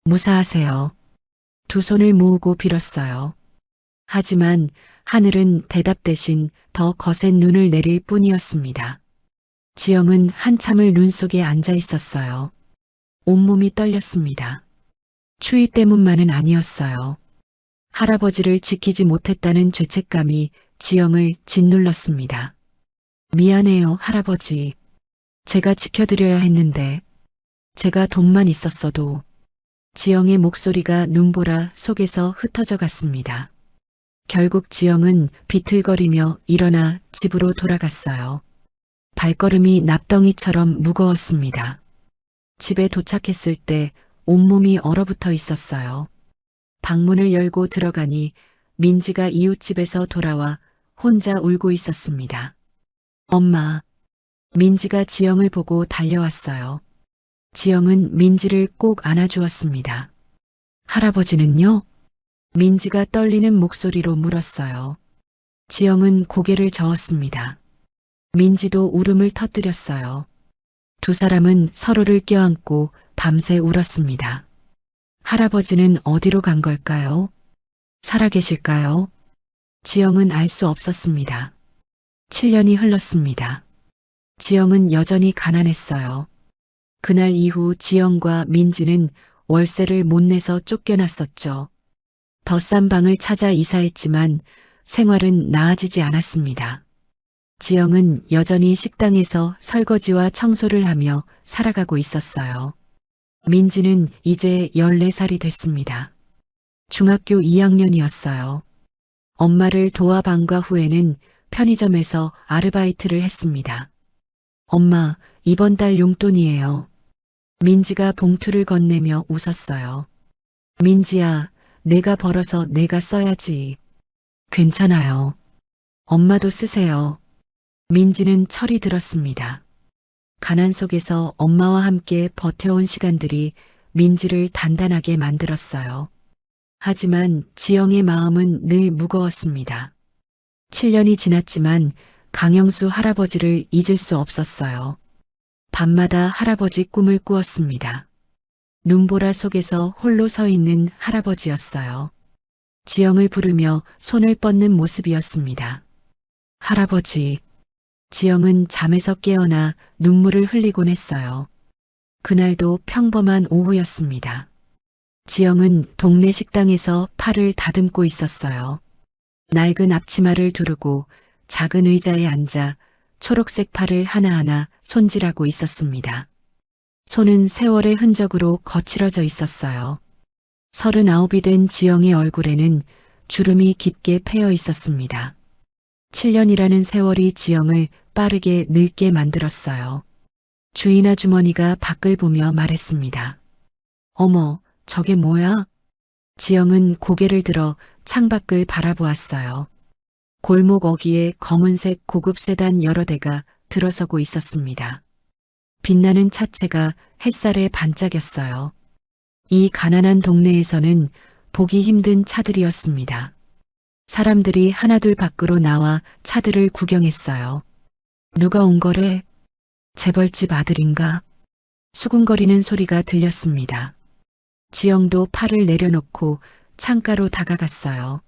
무사하세요. 두 손을 모으고 빌었어요. 하지만 하늘은 대답 대신 더 거센 눈을 내릴 뿐이었습니다. 지영은 한참을 눈 속에 앉아 있었어요. 온몸이 떨렸습니다. 추위 때문만은 아니었어요. 할아버지를 지키지 못했다는 죄책감이 지영을 짓눌렀습니다. 미안해요, 할아버지. 제가 지켜드려야 했는데, 제가 돈만 있었어도. 지영의 목소리가 눈보라 속에서 흩어져 갔습니다. 결국 지영은 비틀거리며 일어나 집으로 돌아갔어요. 발걸음이 납덩이처럼 무거웠습니다. 집에 도착했을 때 온몸이 얼어붙어 있었어요. 방문을 열고 들어가니 민지가 이웃집에서 돌아와 혼자 울고 있었습니다. 엄마. 민지가 지영을 보고 달려왔어요. 지영은 민지를 꼭 안아주었습니다. 할아버지는요? 민지가 떨리는 목소리로 물었어요. 지영은 고개를 저었습니다. 민지도 울음을 터뜨렸어요. 두 사람은 서로를 껴안고 밤새 울었습니다. 할아버지는 어디로 간 걸까요? 살아계실까요? 지영은 알 수 없었습니다. 7년이 흘렀습니다. 지영은 여전히 가난했어요. 그날 이후 지영과 민지는 월세를 못 내서 쫓겨났었죠. 더 싼 방을 찾아 이사했지만 생활은 나아지지 않았습니다. 지영은 여전히 식당에서 설거지와 청소를 하며 살아가고 있었어요. 민지는 이제 14살이 됐습니다. 중학교 2학년이었어요. 엄마를 도와 방과 후에는 편의점에서 아르바이트를 했습니다. 엄마, 이번 달 용돈이에요. 민지가 봉투를 건네며 웃었어요. 민지야, 내가 벌어서 내가 써야지. 괜찮아요. 엄마도 쓰세요. 민지는 철이 들었습니다. 가난 속에서 엄마와 함께 버텨온 시간들이 민지를 단단하게 만들었어요. 하지만 지영의 마음은 늘 무거웠습니다. 7년이 지났지만 강영수 할아버지를 잊을 수 없었어요. 밤마다 할아버지 꿈을 꾸었습니다. 눈보라 속에서 홀로 서 있는 할아버지였어요. 지영을 부르며 손을 뻗는 모습이었습니다. 할아버지. 지영은 잠에서 깨어나 눈물을 흘리곤 했어요. 그날도 평범한 오후였습니다. 지영은 동네 식당에서 팔을 다듬고 있었어요. 낡은 앞치마를 두르고 작은 의자에 앉아 초록색 팔을 하나하나 손질하고 있었습니다. 손은 세월의 흔적으로 거칠어져 있었어요. 39이 된 지영의 얼굴에는 주름이 깊게 패여 있었습니다. 7년이라는 세월이 지영을 빠르게 늙게 만들었어요. 주인 아주머니가 밖을 보며 말했습니다. 어머, 저게 뭐야? 지영은 고개를 들어 창밖을 바라보았어요. 골목 어귀에 검은색 고급 세단 여러 대가 들어서고 있었습니다. 빛나는 차체가 햇살에 반짝였어요. 이 가난한 동네에서는 보기 힘든 차들이었습니다. 사람들이 하나둘 밖으로 나와 차들을 구경했어요. 누가 온 거래? 재벌집 아들인가? 수군거리는 소리가 들렸습니다. 지영도 팔을 내려놓고 창가로 다가갔어요.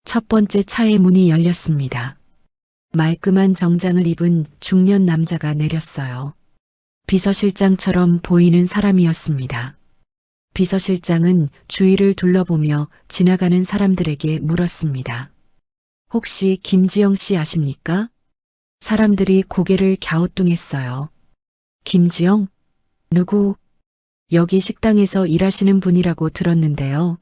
첫 번째 차의 문이 열렸습니다. 말끔한 정장을 입은 중년 남자가 내렸어요. 비서실장처럼 보이는 사람이었습니다. 비서실장은 주위를 둘러보며 지나가는 사람들에게 물었습니다. 혹시 김지영 씨 아십니까? 사람들이 고개를 갸우뚱했어요. 김지영? 누구? 여기 식당에서 일하시는 분이라고 들었는데요.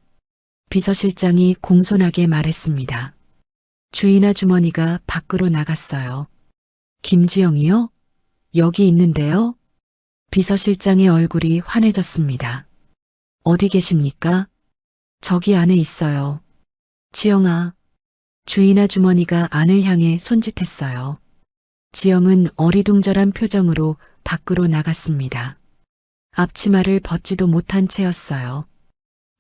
비서실장이 공손하게 말했습니다. 주인 아주머니가 밖으로 나갔어요. 김지영이요? 여기 있는데요? 비서실장의 얼굴이 환해졌습니다. 어디 계십니까? 저기 안에 있어요. 지영아. 주인 아주머니가 안을 향해 손짓했어요. 지영은 어리둥절한 표정으로 밖으로 나갔습니다. 앞치마를 벗지도 못한 채였어요.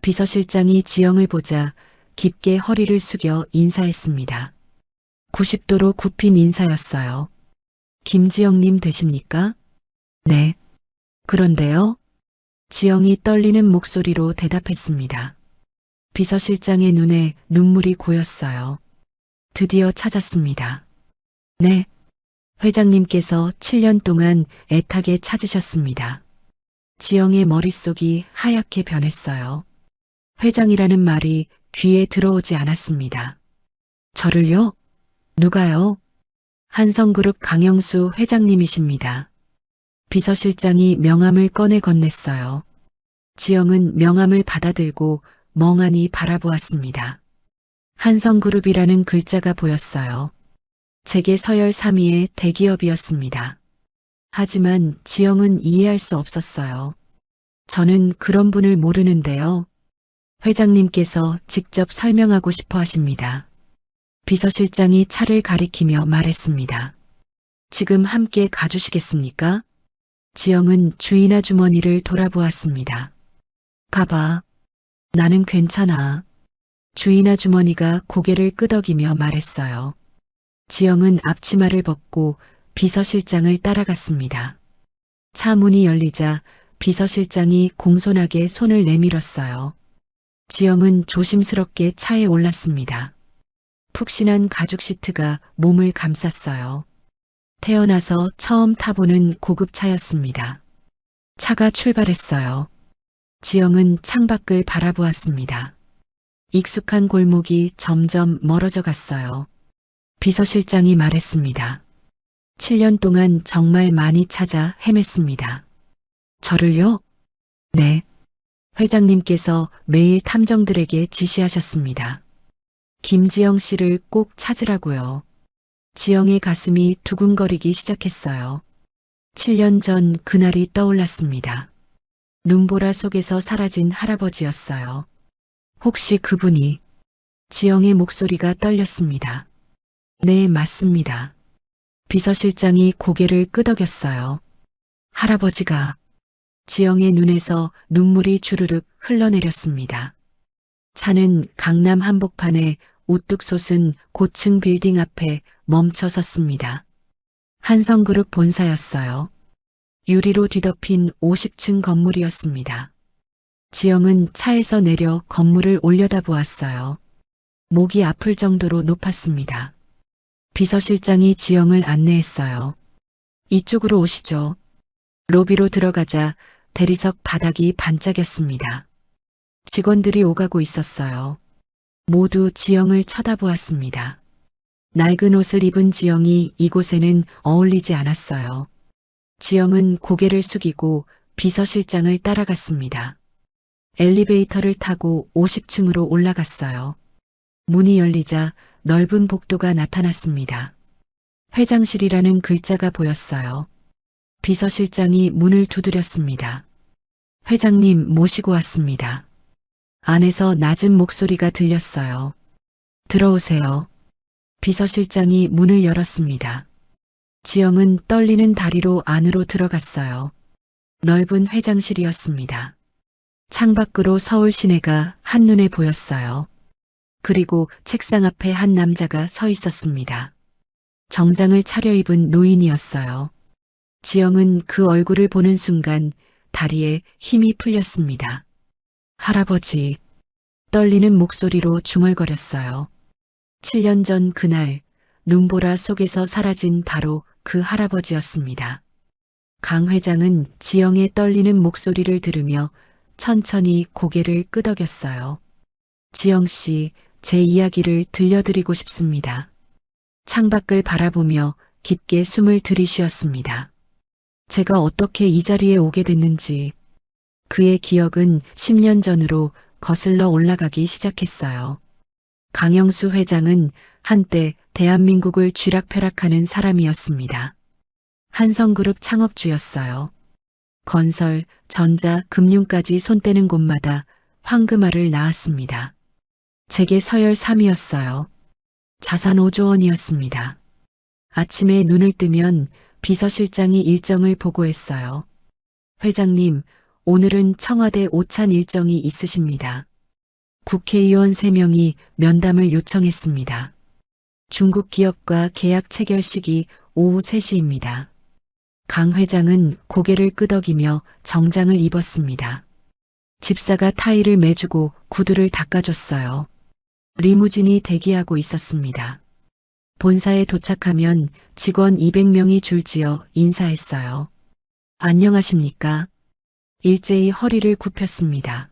비서실장이 지영을 보자 깊게 허리를 숙여 인사했습니다. 90도로 굽힌 인사였어요. 김지영님 되십니까? 네. 그런데요? 지영이 떨리는 목소리로 대답했습니다. 비서실장의 눈에 눈물이 고였어요. 드디어 찾았습니다. 네. 회장님께서 7년 동안 애타게 찾으셨습니다. 지영의 머릿속이 하얗게 변했어요. 회장이라는 말이 귀에 들어오지 않았습니다. 저를요? 누가요? 한성그룹 강영수 회장님이십니다. 비서실장이 명함을 꺼내 건넸어요. 지영은 명함을 받아들고 멍하니 바라보았습니다. 한성그룹이라는 글자가 보였어요. 재계 서열 3위의 대기업이었습니다. 하지만 지영은 이해할 수 없었어요. 저는 그런 분을 모르는데요. 회장님께서 직접 설명하고 싶어 하십니다. 비서실장이 차를 가리키며 말했습니다. 지금 함께 가주시겠습니까? 지영은 주인 아주머니를 돌아보았습니다. 가봐. 나는 괜찮아. 주인 아주머니가 고개를 끄덕이며 말했어요. 지영은 앞치마를 벗고 비서실장을 따라갔습니다. 차 문이 열리자 비서실장이 공손하게 손을 내밀었어요. 지영은 조심스럽게 차에 올랐습니다. 푹신한 가죽 시트가 몸을 감쌌어요. 태어나서 처음 타보는 고급차였습니다. 차가 출발했어요. 지영은 창밖을 바라보았습니다. 익숙한 골목이 점점 멀어져 갔어요. 비서실장이 말했습니다. 7년 동안 정말 많이 찾아 헤맸습니다. 저를요? 네. 회장님께서 매일 탐정들에게 지시하셨습니다. 김지영 씨를 꼭 찾으라고요. 지영의 가슴이 두근거리기 시작했어요. 7년 전 그날이 떠올랐습니다. 눈보라 속에서 사라진 할아버지였어요. 혹시 그분이? 지영의 목소리가 떨렸습니다. 네, 맞습니다. 비서실장이 고개를 끄덕였어요. 할아버지가. 지영의 눈에서 눈물이 주르륵 흘러내렸습니다. 차는 강남 한복판에 우뚝 솟은 고층 빌딩 앞에 멈춰 섰습니다. 한성그룹 본사였어요. 유리로 뒤덮인 50층 건물이었습니다. 지영은 차에서 내려 건물을 올려다보았어요. 목이 아플 정도로 높았습니다. 비서실장이 지영을 안내했어요. 이쪽으로 오시죠. 로비로 들어가자 대리석 바닥이 반짝였습니다. 직원들이 오가고 있었어요. 모두 지영을 쳐다보았습니다. 낡은 옷을 입은 지영이 이곳에는 어울리지 않았어요. 지영은 고개를 숙이고 비서실장을 따라갔습니다. 엘리베이터를 타고 50층으로 올라갔어요. 문이 열리자 넓은 복도가 나타났습니다. 회장실이라는 글자가 보였어요. 비서실장이 문을 두드렸습니다. 회장님 모시고 왔습니다. 안에서 낮은 목소리가 들렸어요. 들어오세요. 비서실장이 문을 열었습니다. 지영은 떨리는 다리로 안으로 들어갔어요. 넓은 회장실이었습니다. 창밖으로 서울 시내가 한눈에 보였어요. 그리고 책상 앞에 한 남자가 서 있었습니다. 정장을 차려입은 노인이었어요. 지영은 그 얼굴을 보는 순간 다리에 힘이 풀렸습니다. 할아버지, 떨리는 목소리로 중얼거렸어요. 7년 전 그날 눈보라 속에서 사라진 바로 그 할아버지였습니다. 강 회장은 지영의 떨리는 목소리를 들으며 천천히 고개를 끄덕였어요. 지영 씨, 제 이야기를 들려드리고 싶습니다. 창밖을 바라보며 깊게 숨을 들이쉬었습니다. 제가 어떻게 이 자리에 오게 됐는지, 그의 기억은 10년 전으로 거슬러 올라가기 시작했어요. 강영수 회장은 한때 대한민국을 쥐락펴락하는 사람이었습니다. 한성그룹 창업주였어요. 건설, 전자, 금융까지 손대는 곳마다 황금알을 낳았습니다. 재계 서열 3위였어요. 자산 5조 원이었습니다. 아침에 눈을 뜨면 비서실장이 일정을 보고했어요. 회장님, 오늘은 청와대 오찬 일정이 있으십니다. 국회의원 3명이 면담을 요청했습니다. 중국 기업과 계약 체결식이 오후 3시입니다. 강 회장은 고개를 끄덕이며 정장을 입었습니다. 집사가 타일을 매주고 구두를 닦아줬어요. 리무진이 대기하고 있었습니다. 본사에 도착하면 직원 200명이 줄지어 인사했어요. 안녕하십니까? 일제히 허리를 굽혔습니다.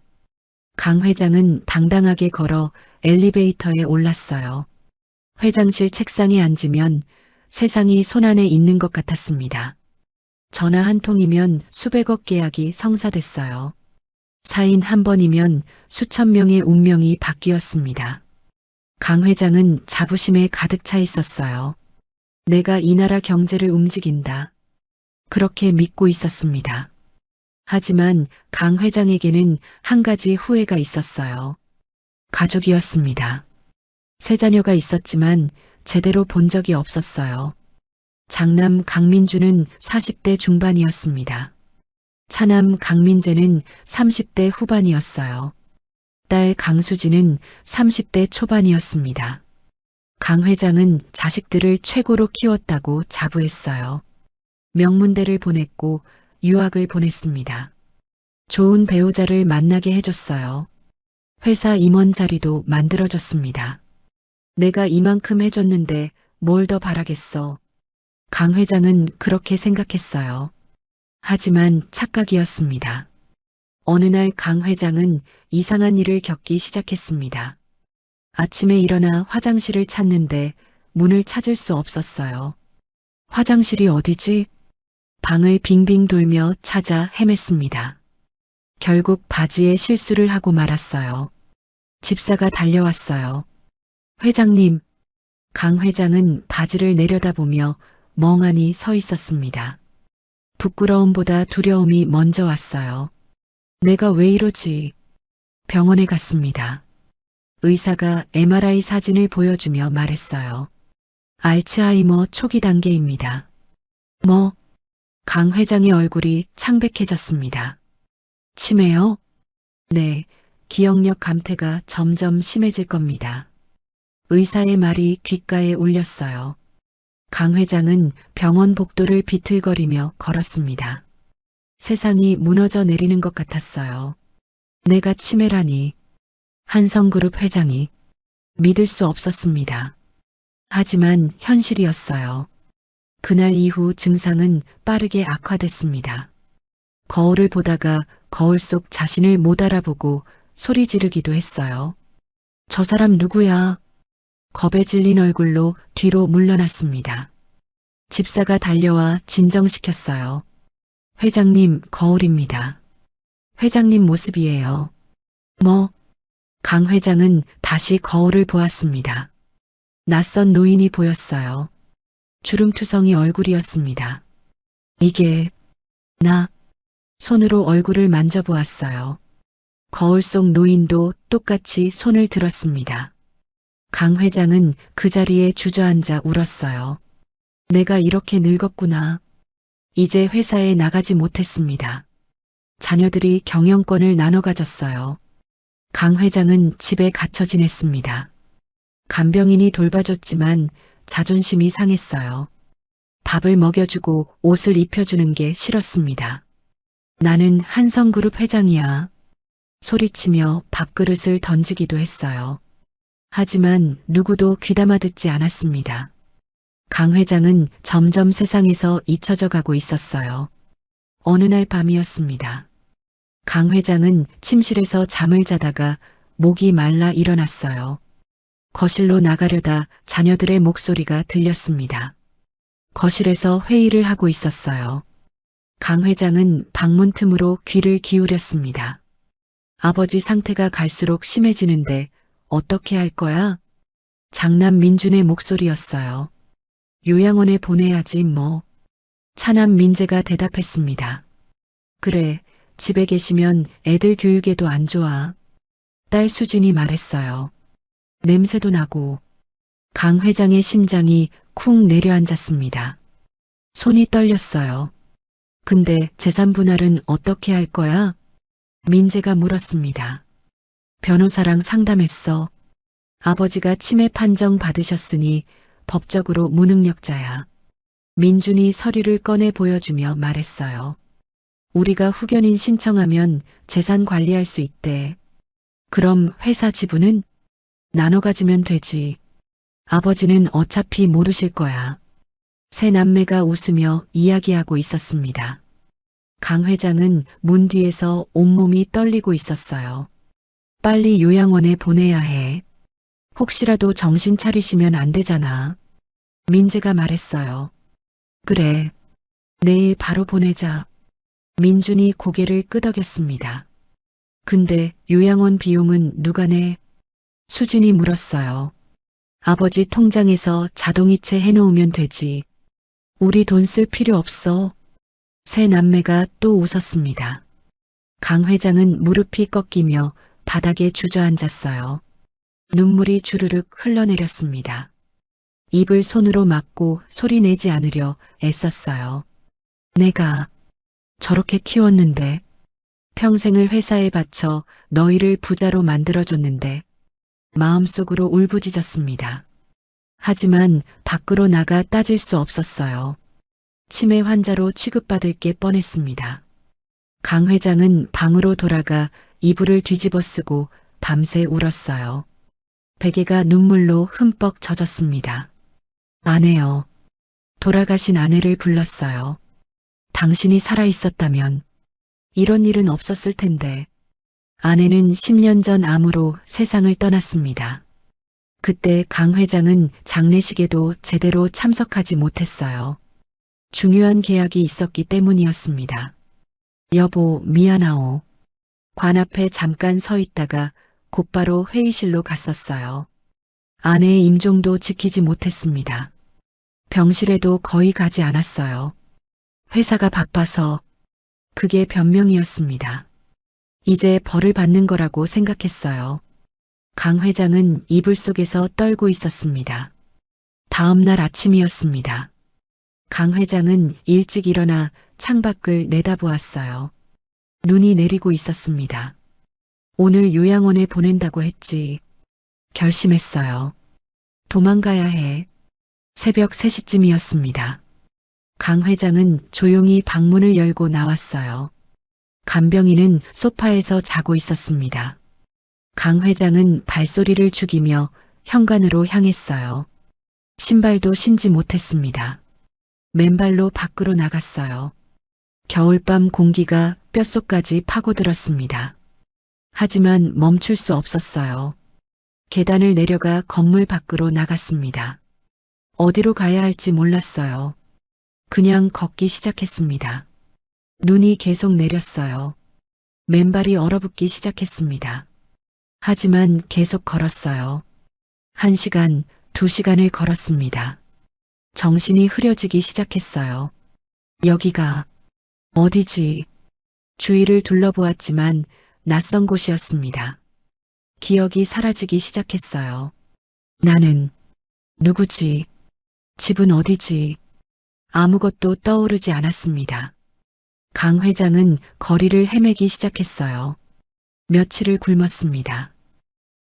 강 회장은 당당하게 걸어 엘리베이터에 올랐어요. 회장실 책상에 앉으면 세상이 손안에 있는 것 같았습니다. 전화 한 통이면 수백억 계약이 성사됐어요. 사인 한 번이면 수천 명의 운명이 바뀌었습니다. 강 회장은 자부심에 가득 차 있었어요. 내가 이 나라 경제를 움직인다. 그렇게 믿고 있었습니다. 하지만 강 회장에게는 한 가지 후회가 있었어요. 가족이었습니다. 세 자녀가 있었지만 제대로 본 적이 없었어요. 장남 강민주는 40대 중반이었습니다. 차남 강민재는 30대 후반이었어요. 딸 강수지는 30대 초반이었습니다. 강 회장은 자식들을 최고로 키웠다고 자부했어요. 명문대를 보냈고 유학을 보냈습니다. 좋은 배우자를 만나게 해줬어요. 회사 임원 자리도 만들어줬습니다. 내가 이만큼 해줬는데 뭘 더 바라겠어. 강 회장은 그렇게 생각했어요. 하지만 착각이었습니다. 어느 날 강 회장은 이상한 일을 겪기 시작했습니다. 아침에 일어나 화장실을 찾는데 문을 찾을 수 없었어요. 화장실이 어디지? 방을 빙빙 돌며 찾아 헤맸습니다. 결국 바지에 실수를 하고 말았어요. 집사가 달려왔어요. 회장님, 강 회장은 바지를 내려다보며 멍하니 서 있었습니다. 부끄러움보다 두려움이 먼저 왔어요. 내가 왜 이러지? 병원에 갔습니다. 의사가 MRI 사진을 보여주며 말했어요. 알츠하이머 초기 단계입니다. 뭐? 강 회장의 얼굴이 창백해졌습니다. 치매요? 네, 기억력 감퇴가 점점 심해질 겁니다. 의사의 말이 귓가에 울렸어요. 강 회장은 병원 복도를 비틀거리며 걸었습니다. 세상이 무너져 내리는 것 같았어요. 내가 치매라니. 한성그룹 회장이 믿을 수 없었습니다. 하지만 현실이었어요. 그날 이후 증상은 빠르게 악화됐습니다. 거울을 보다가 거울 속 자신을 못 알아보고 소리 지르기도 했어요. 저 사람 누구야? 겁에 질린 얼굴로 뒤로 물러났습니다. 집사가 달려와 진정시켰어요. 회장님, 거울입니다. 회장님 모습이에요. 뭐? 강 회장은 다시 거울을 보았습니다. 낯선 노인이 보였어요. 주름투성이 얼굴이었습니다. 이게 나? 손으로 얼굴을 만져보았어요. 거울 속 노인도 똑같이 손을 들었습니다. 강 회장은 그 자리에 주저앉아 울었어요. 내가 이렇게 늙었구나. 이제 회사에 나가지 못했습니다. 자녀들이 경영권을 나눠 가졌어요. 강 회장은 집에 갇혀 지냈습니다. 간병인이 돌봐줬지만 자존심이 상했어요. 밥을 먹여주고 옷을 입혀주는 게 싫었습니다. 나는 한성그룹 회장이야. 소리치며 밥그릇을 던지기도 했어요. 하지만 누구도 귀담아 듣지 않았습니다. 강 회장은 점점 세상에서 잊혀져 가고 있었어요. 어느 날 밤이었습니다. 강 회장은 침실에서 잠을 자다가 목이 말라 일어났어요. 거실로 나가려다 자녀들의 목소리가 들렸습니다. 거실에서 회의를 하고 있었어요. 강 회장은 방문 틈으로 귀를 기울였습니다. 아버지 상태가 갈수록 심해지는데 어떻게 할 거야? 장남 민준의 목소리였어요. 요양원에 보내야지 뭐. 차남 민재가 대답했습니다. 그래, 집에 계시면 애들 교육에도 안 좋아. 딸 수진이 말했어요. 냄새도 나고. 강 회장의 심장이 쿵 내려앉았습니다. 손이 떨렸어요. 근데 재산 분할은 어떻게 할 거야? 민재가 물었습니다. 변호사랑 상담했어. 아버지가 치매 판정 받으셨으니 법적으로 무능력자야. 민준이 서류를 꺼내 보여주며 말했어요. 우리가 후견인 신청하면 재산 관리할 수 있대. 그럼 회사 지분은? 나눠 가지면 되지. 아버지는 어차피 모르실 거야. 세 남매가 웃으며 이야기하고 있었습니다. 강 회장은 문 뒤에서 온몸이 떨리고 있었어요. 빨리 요양원에 보내야 해. 혹시라도 정신 차리시면 안 되잖아. 민재가 말했어요. 그래. 내일 바로 보내자. 민준이 고개를 끄덕였습니다. 근데 요양원 비용은 누가 내? 수진이 물었어요. 아버지 통장에서 자동이체 해놓으면 되지. 우리 돈 쓸 필요 없어. 세 남매가 또 웃었습니다. 강 회장은 무릎이 꺾이며 바닥에 주저앉았어요. 눈물이 주르륵 흘러내렸습니다. 입을 손으로 막고 소리 내지 않으려 애썼어요. 내가 저렇게 키웠는데, 평생을 회사에 바쳐 너희를 부자로 만들어줬는데, 마음속으로 울부짖었습니다. 하지만 밖으로 나가 따질 수 없었어요. 치매 환자로 취급받을 게 뻔했습니다. 강 회장은 방으로 돌아가 이불을 뒤집어 쓰고 밤새 울었어요. 베개가 눈물로 흠뻑 젖었습니다. 아내요. 돌아가신 아내를 불렀어요. 당신이 살아 있었다면 이런 일은 없었을 텐데. 아내는 10년 전 암으로 세상을 떠났습니다. 그때 강 회장은 장례식에도 제대로 참석하지 못했어요. 중요한 계약이 있었기 때문이었습니다. 여보, 미안하오. 관 앞에 잠깐 서 있다가 곧바로 회의실로 갔었어요. 아내의 임종도 지키지 못했습니다. 병실에도 거의 가지 않았어요. 회사가 바빠서. 그게 변명이었습니다. 이제 벌을 받는 거라고 생각했어요. 강 회장은 이불 속에서 떨고 있었습니다. 다음 날 아침이었습니다. 강 회장은 일찍 일어나 창밖을 내다보았어요. 눈이 내리고 있었습니다. 오늘 요양원에 보낸다고 했지. 결심했어요. 도망가야 해. 새벽 3시쯤이었습니다. 강 회장은 조용히 방문을 열고 나왔어요. 간병인은 소파에서 자고 있었습니다. 강 회장은 발소리를 죽이며 현관으로 향했어요. 신발도 신지 못했습니다. 맨발로 밖으로 나갔어요. 겨울밤 공기가 뼛속까지 파고들었습니다. 하지만 멈출 수 없었어요. 계단을 내려가 건물 밖으로 나갔습니다. 어디로 가야 할지 몰랐어요. 그냥 걷기 시작했습니다. 눈이 계속 내렸어요. 맨발이 얼어붙기 시작했습니다. 하지만 계속 걸었어요. 1시간, 2시간을 걸었습니다. 정신이 흐려지기 시작했어요. 여기가 어디지? 주위를 둘러보았지만 낯선 곳이었습니다. 기억이 사라지기 시작했어요. 나는 누구지? 집은 어디지? 아무것도 떠오르지 않았습니다. 강 회장은 거리를 헤매기 시작했어요. 며칠을 굶었습니다.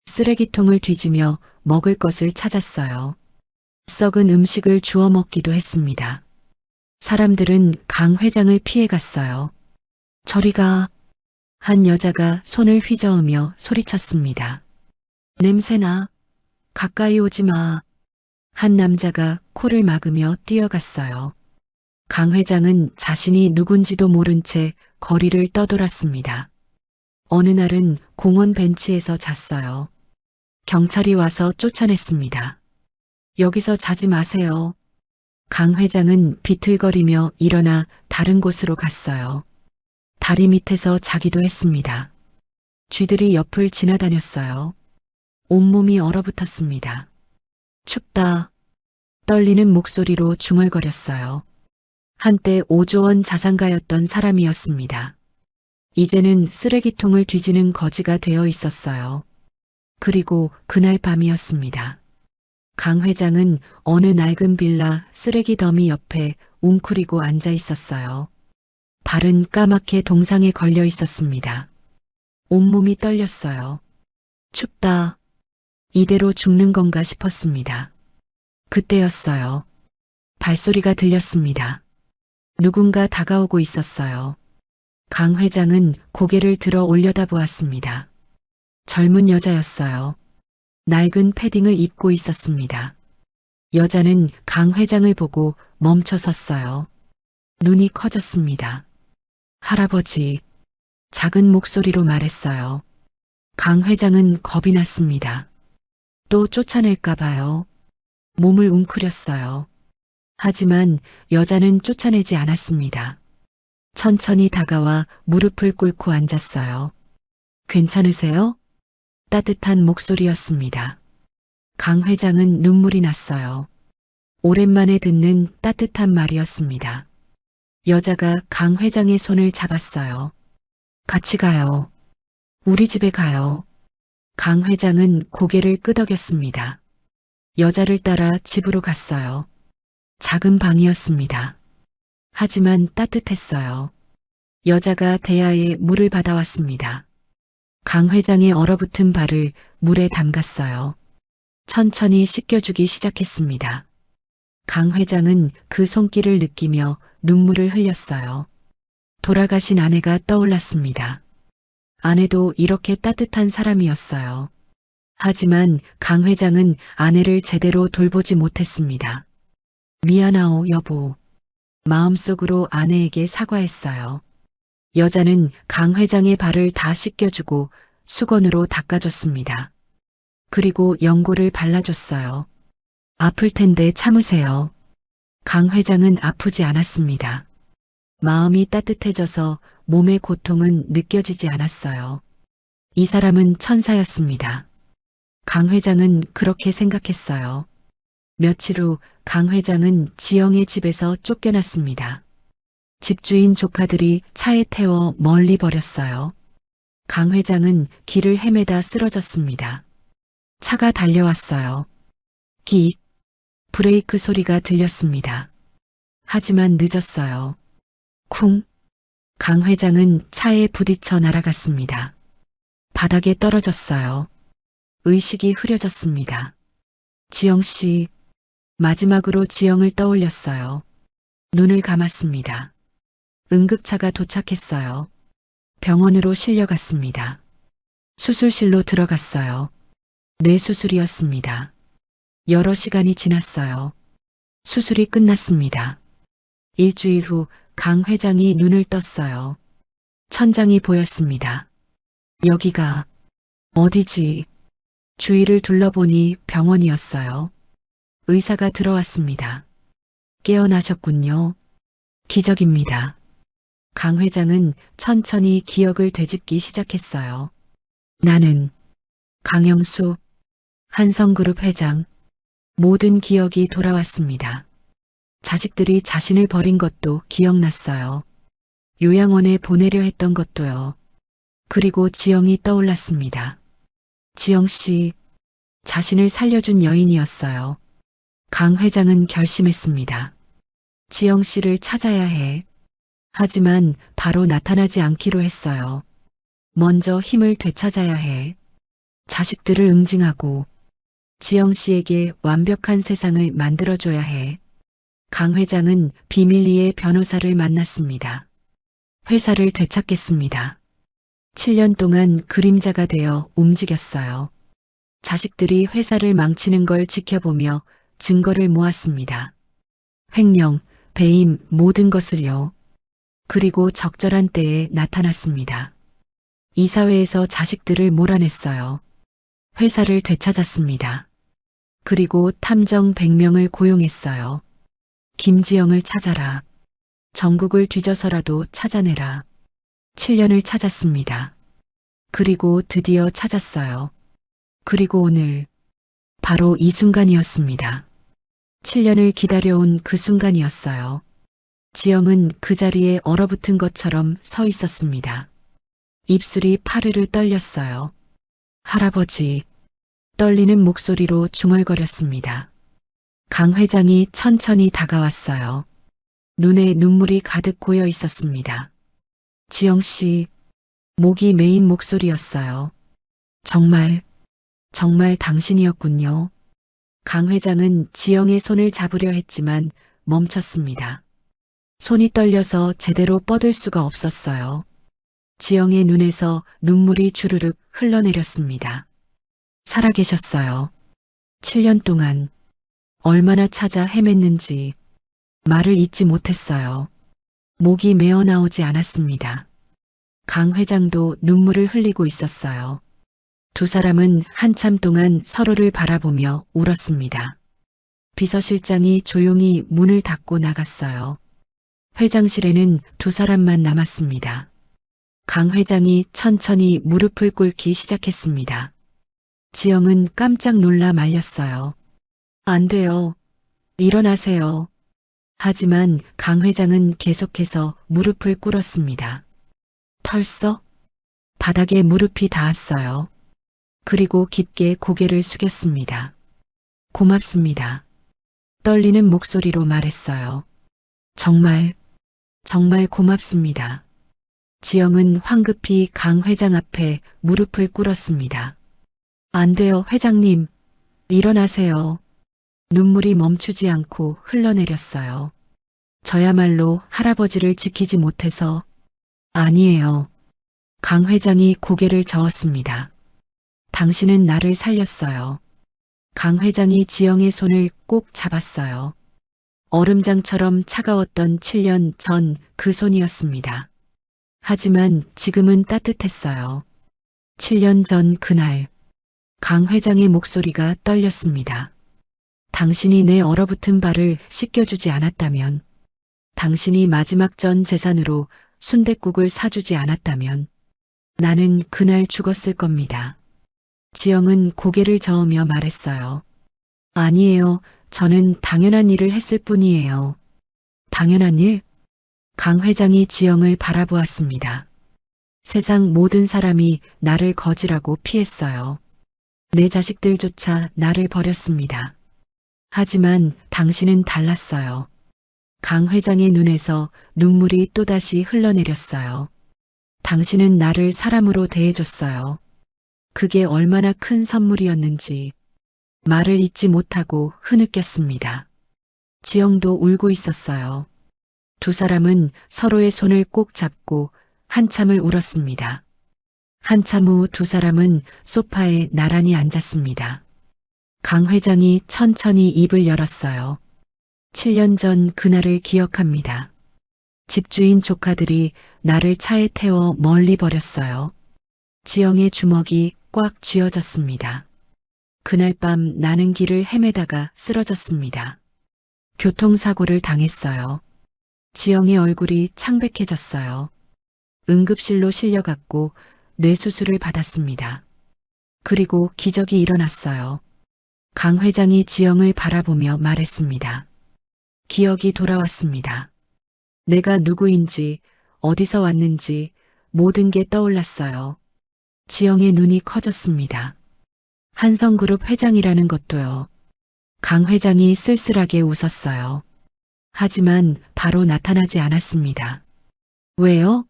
쓰레기통을 뒤지며 먹을 것을 찾았어요. 썩은 음식을 주워 먹기도 했습니다. 사람들은 강 회장을 피해갔어요. 저리 가. 한 여자가 손을 휘저으며 소리쳤습니다. 냄새나. 가까이 오지 마. 한 남자가 코를 막으며 뛰어갔어요. 강 회장은 자신이 누군지도 모른 채 거리를 떠돌았습니다. 어느 날은 공원 벤치에서 잤어요. 경찰이 와서 쫓아냈습니다. 여기서 자지 마세요. 강 회장은 비틀거리며 일어나 다른 곳으로 갔어요. 다리 밑에서 자기도 했습니다. 쥐들이 옆을 지나다녔어요. 온몸이 얼어붙었습니다. 춥다. 떨리는 목소리로 중얼거렸어요. 한때 5조 원 자산가였던 사람이었습니다. 이제는 쓰레기통을 뒤지는 거지가 되어 있었어요. 그리고 그날 밤이었습니다. 강 회장은 어느 낡은 빌라 쓰레기 더미 옆에 웅크리고 앉아 있었어요. 발은 까맣게 동상에 걸려 있었습니다. 온몸이 떨렸어요. 춥다. 이대로 죽는 건가 싶었습니다. 그때였어요. 발소리가 들렸습니다. 누군가 다가오고 있었어요. 강 회장은 고개를 들어 올려다보았습니다. 젊은 여자였어요. 낡은 패딩을 입고 있었습니다. 여자는 강 회장을 보고 멈춰 섰어요. 눈이 커졌습니다. 할아버지, 작은 목소리로 말했어요. 강 회장은 겁이 났습니다. 또 쫓아낼까 봐요. 몸을 웅크렸어요. 하지만 여자는 쫓아내지 않았습니다. 천천히 다가와 무릎을 꿇고 앉았어요. 괜찮으세요? 따뜻한 목소리였습니다. 강 회장은 눈물이 났어요. 오랜만에 듣는 따뜻한 말이었습니다. 여자가 강 회장의 손을 잡았어요. 같이 가요. 우리 집에 가요. 강 회장은 고개를 끄덕였습니다. 여자를 따라 집으로 갔어요. 작은 방이었습니다. 하지만 따뜻했어요. 여자가 대야에 물을 받아왔습니다. 강 회장의 얼어붙은 발을 물에 담갔어요. 천천히 씻겨주기 시작했습니다. 강 회장은 그 손길을 느끼며 눈물을 흘렸어요. 돌아가신 아내가 떠올랐습니다. 아내도 이렇게 따뜻한 사람이었어요. 하지만 강 회장은 아내를 제대로 돌보지 못했습니다. 미안하오, 여보. 마음속으로 아내에게 사과했어요. 여자는 강 회장의 발을 다 씻겨주고 수건으로 닦아줬습니다. 그리고 연고를 발라줬어요. 아플 텐데 참으세요. 강 회장은 아프지 않았습니다. 마음이 따뜻해져서 몸의 고통은 느껴지지 않았어요. 이 사람은 천사였습니다. 강 회장은 그렇게 생각했어요. 며칠 후 강 회장은 지영의 집에서 쫓겨났습니다. 집주인 조카들이 차에 태워 멀리 버렸어요. 강 회장은 길을 헤매다 쓰러졌습니다. 차가 달려왔어요. 기, 브레이크 소리가 들렸습니다. 하지만 늦었어요. 쿵, 강 회장은 차에 부딪혀 날아갔습니다. 바닥에 떨어졌어요. 의식이 흐려졌습니다. 지영 씨, 마지막으로 지영을 떠올렸어요. 눈을 감았습니다. 응급차가 도착했어요. 병원으로 실려갔습니다. 수술실로 들어갔어요. 뇌수술이었습니다. 여러 시간이 지났어요. 수술이 끝났습니다. 일주일 후 강 회장이 눈을 떴어요. 천장이 보였습니다. 여기가 어디지? 주위를 둘러보니 병원이었어요. 의사가 들어왔습니다. 깨어나셨군요. 기적입니다. 강 회장은 천천히 기억을 되짚기 시작했어요. 나는 강영수, 한성그룹 회장. 모든 기억이 돌아왔습니다. 자식들이 자신을 버린 것도 기억났어요. 요양원에 보내려 했던 것도요. 그리고 지영이 떠올랐습니다. 지영 씨, 자신을 살려준 여인이었어요. 강 회장은 결심했습니다. 지영 씨를 찾아야 해. 하지만 바로 나타나지 않기로 했어요. 먼저 힘을 되찾아야 해. 자식들을 응징하고 지영 씨에게 완벽한 세상을 만들어줘야 해. 강 회장은 비밀리에 변호사를 만났습니다. 회사를 되찾겠습니다. 7년 동안 그림자가 되어 움직였어요. 자식들이 회사를 망치는 걸 지켜보며 증거를 모았습니다. 횡령, 배임, 모든 것을요. 그리고 적절한 때에 나타났습니다. 이사회에서 자식들을 몰아냈어요. 회사를 되찾았습니다. 그리고 탐정 100명을 고용했어요. 김지영을 찾아라. 전국을 뒤져서라도 찾아내라. 7년을 찾았습니다. 그리고 드디어 찾았어요. 그리고 오늘 바로 이 순간이었습니다. 7년을 기다려온 그 순간이었어요. 지영은 그 자리에 얼어붙은 것처럼 서 있었습니다. 입술이 파르르 떨렸어요. 할아버지, 떨리는 목소리로 중얼거렸습니다. 강 회장이 천천히 다가왔어요. 눈에 눈물이 가득 고여 있었습니다. 지영 씨, 목이 메인 목소리였어요. 정말 당신이었군요. 강 회장은 지영의 손을 잡으려 했지만 멈췄습니다. 손이 떨려서 제대로 뻗을 수가 없었어요. 지영의 눈에서 눈물이 주르륵 흘러내렸습니다. 살아계셨어요. 7년 동안 얼마나 찾아 헤맸는지 말을 잇지 못했어요. 목이 메어 나오지 않았습니다. 강 회장도 눈물을 흘리고 있었어요. 두 사람은 한참 동안 서로를 바라보며 울었습니다. 비서실장이 조용히 문을 닫고 나갔어요. 회장실에는 두 사람만 남았습니다. 강 회장이 천천히 무릎을 꿇기 시작했습니다. 지영은 깜짝 놀라 말렸어요. 안 돼요. 일어나세요. 하지만 강 회장은 계속해서 무릎을 꿇었습니다. 털썩? 바닥에 무릎이 닿았어요. 그리고 깊게 고개를 숙였습니다. 고맙습니다. 떨리는 목소리로 말했어요. 정말 고맙습니다. 지영은 황급히 강 회장 앞에 무릎을 꿇었습니다. 안 돼요, 회장님. 일어나세요. 눈물이 멈추지 않고 흘러내렸어요. 저야말로 할아버지를 지키지 못해서. 아니에요. 강 회장이 고개를 저었습니다. 당신은 나를 살렸어요. 강 회장이 지영의 손을 꼭 잡았어요. 얼음장처럼 차가웠던 7년 전 그 손이었습니다. 하지만 지금은 따뜻했어요. 7년 전 그날, 강 회장의 목소리가 떨렸습니다. 당신이 내 얼어붙은 발을 씻겨주지 않았다면, 당신이 마지막 전 재산으로 순댓국을 사주지 않았다면, 나는 그날 죽었을 겁니다. 지영은 고개를 저으며 말했어요. 아니에요. 저는 당연한 일을 했을 뿐이에요. 당연한 일? 강 회장이 지영을 바라보았습니다. 세상 모든 사람이 나를 거지라고 피했어요. 내 자식들조차 나를 버렸습니다. 하지만 당신은 달랐어요. 강 회장의 눈에서 눈물이 또다시 흘러내렸어요. 당신은 나를 사람으로 대해줬어요. 그게 얼마나 큰 선물이었는지 말을 잇지 못하고 흐느꼈습니다. 지영도 울고 있었어요. 두 사람은 서로의 손을 꼭 잡고 한참을 울었습니다. 한참 후 두 사람은 소파에 나란히 앉았습니다. 강 회장이 천천히 입을 열었어요. 7년 전 그날을 기억합니다. 집주인 조카들이 나를 차에 태워 멀리 버렸어요. 지영의 주먹이 꽉 쥐어졌습니다. 그날 밤 나는 길을 헤매다가 쓰러졌습니다. 교통사고를 당했어요. 지영의 얼굴이 창백해졌어요. 응급실로 실려갔고 뇌수술을 받았습니다. 그리고 기적이 일어났어요. 강 회장이 지영을 바라보며 말했습니다. 기억이 돌아왔습니다. 내가 누구인지, 어디서 왔는지 모든 게 떠올랐어요. 지영의 눈이 커졌습니다. 한성그룹 회장이라는 것도요. 강 회장이 쓸쓸하게 웃었어요. 하지만 바로 나타나지 않았습니다. 왜요?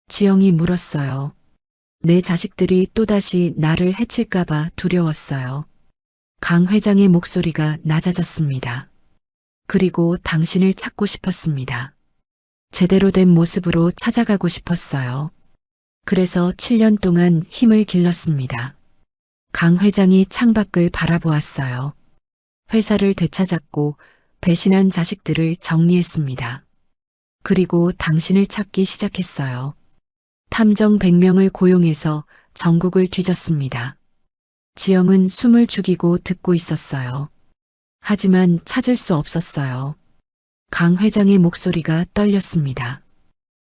지영이 물었어요. 내 자식들이 또다시 나를 해칠까봐 두려웠어요. 강 회장의 목소리가 낮아졌습니다. 그리고 당신을 찾고 싶었습니다. 제대로 된 모습으로 찾아가고 싶었어요. 그래서 7년 동안 힘을 길렀습니다. 강 회장이 창밖을 바라보았어요. 회사를 되찾았고 배신한 자식들을 정리했습니다. 그리고 당신을 찾기 시작했어요. 탐정 100명을 고용해서 전국을 뒤졌습니다. 지영은 숨을 죽이고 듣고 있었어요. 하지만 찾을 수 없었어요. 강 회장의 목소리가 떨렸습니다.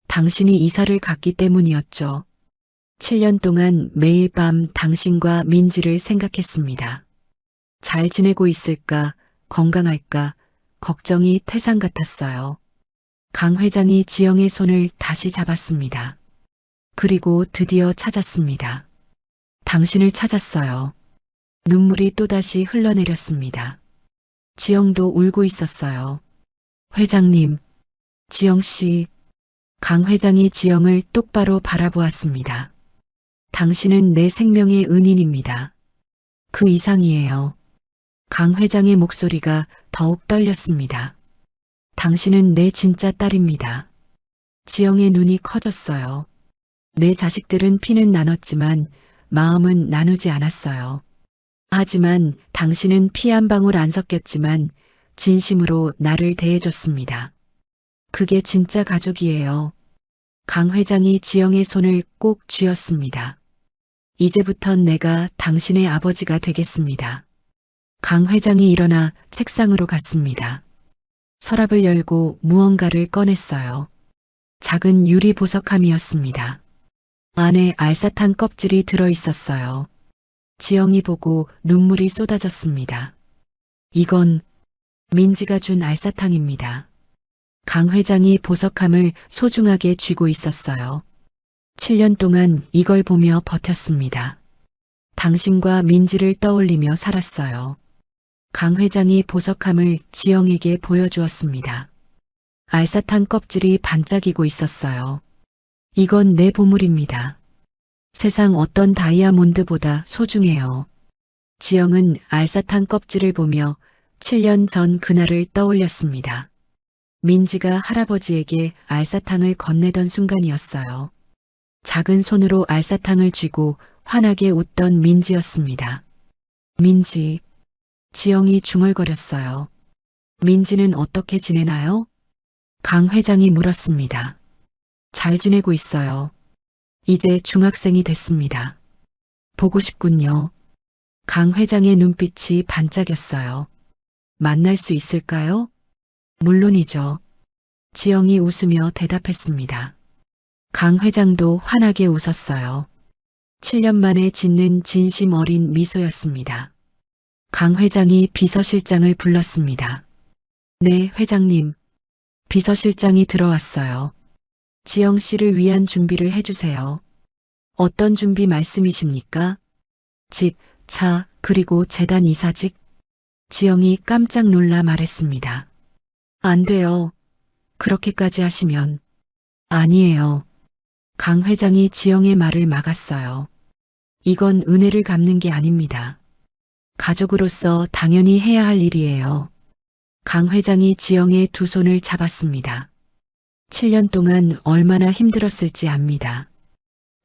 당신이 이사를 갔기 때문이었죠. 7년 동안 매일 밤 당신과 민지를 생각했습니다. 잘 지내고 있을까, 건강할까, 걱정이 태산 같았어요. 강 회장이 지영의 손을 다시 잡았습니다. 그리고 드디어 찾았습니다. 당신을 찾았어요. 눈물이 또다시 흘러내렸습니다. 지영도 울고 있었어요. 회장님, 지영씨. 강 회장이 지영을 똑바로 바라보았습니다. 당신은 내 생명의 은인입니다. 그 이상이에요. 강 회장의 목소리가 더욱 떨렸습니다. 당신은 내 진짜 딸입니다. 지영의 눈이 커졌어요. 내 자식들은 피는 나눴지만 마음은 나누지 않았어요. 하지만 당신은 피 한 방울 안 섞였지만 진심으로 나를 대해줬습니다. 그게 진짜 가족이에요. 강 회장이 지영의 손을 꼭 쥐었습니다. 이제부턴 내가 당신의 아버지가 되겠습니다. 강 회장이 일어나 책상으로 갔습니다. 서랍을 열고 무언가를 꺼냈어요. 작은 유리 보석함이었습니다. 안에 알사탕 껍질이 들어있었어요. 지영이 보고 눈물이 쏟아졌습니다. 이건 민지가 준 알사탕입니다. 강 회장이 보석함을 소중하게 쥐고 있었어요. 7년 동안 이걸 보며 버텼습니다. 당신과 민지를 떠올리며 살았어요. 강 회장이 보석함을 지영에게 보여주었습니다. 알사탕 껍질이 반짝이고 있었어요. 이건 내 보물입니다. 세상 어떤 다이아몬드보다 소중해요. 지영은 알사탕 껍질을 보며 7년 전 그날을 떠올렸습니다. 민지가 할아버지에게 알사탕을 건네던 순간이었어요. 작은 손으로 알사탕을 쥐고 환하게 웃던 민지였습니다. 민지. 지영이 중얼거렸어요. 민지는 어떻게 지내나요? 강 회장이 물었습니다. 잘 지내고 있어요. 이제 중학생이 됐습니다. 보고 싶군요. 강 회장의 눈빛이 반짝였어요. 만날 수 있을까요? 물론이죠. 지영이 웃으며 대답했습니다. 강 회장도 환하게 웃었어요. 7년 만에 짓는 진심 어린 미소였습니다. 강 회장이 비서실장을 불렀습니다. 네, 회장님. 비서실장이 들어왔어요. 지영 씨를 위한 준비를 해주세요. 어떤 준비 말씀이십니까? 집, 차, 그리고 재단 이사직? 지영이 깜짝 놀라 말했습니다. 안 돼요. 그렇게까지 하시면. 아니에요. 강 회장이 지영의 말을 막았어요. 이건 은혜를 갚는 게 아닙니다. 가족으로서 당연히 해야 할 일이에요. 강 회장이 지영의 두 손을 잡았습니다. 7년 동안 얼마나 힘들었을지 압니다.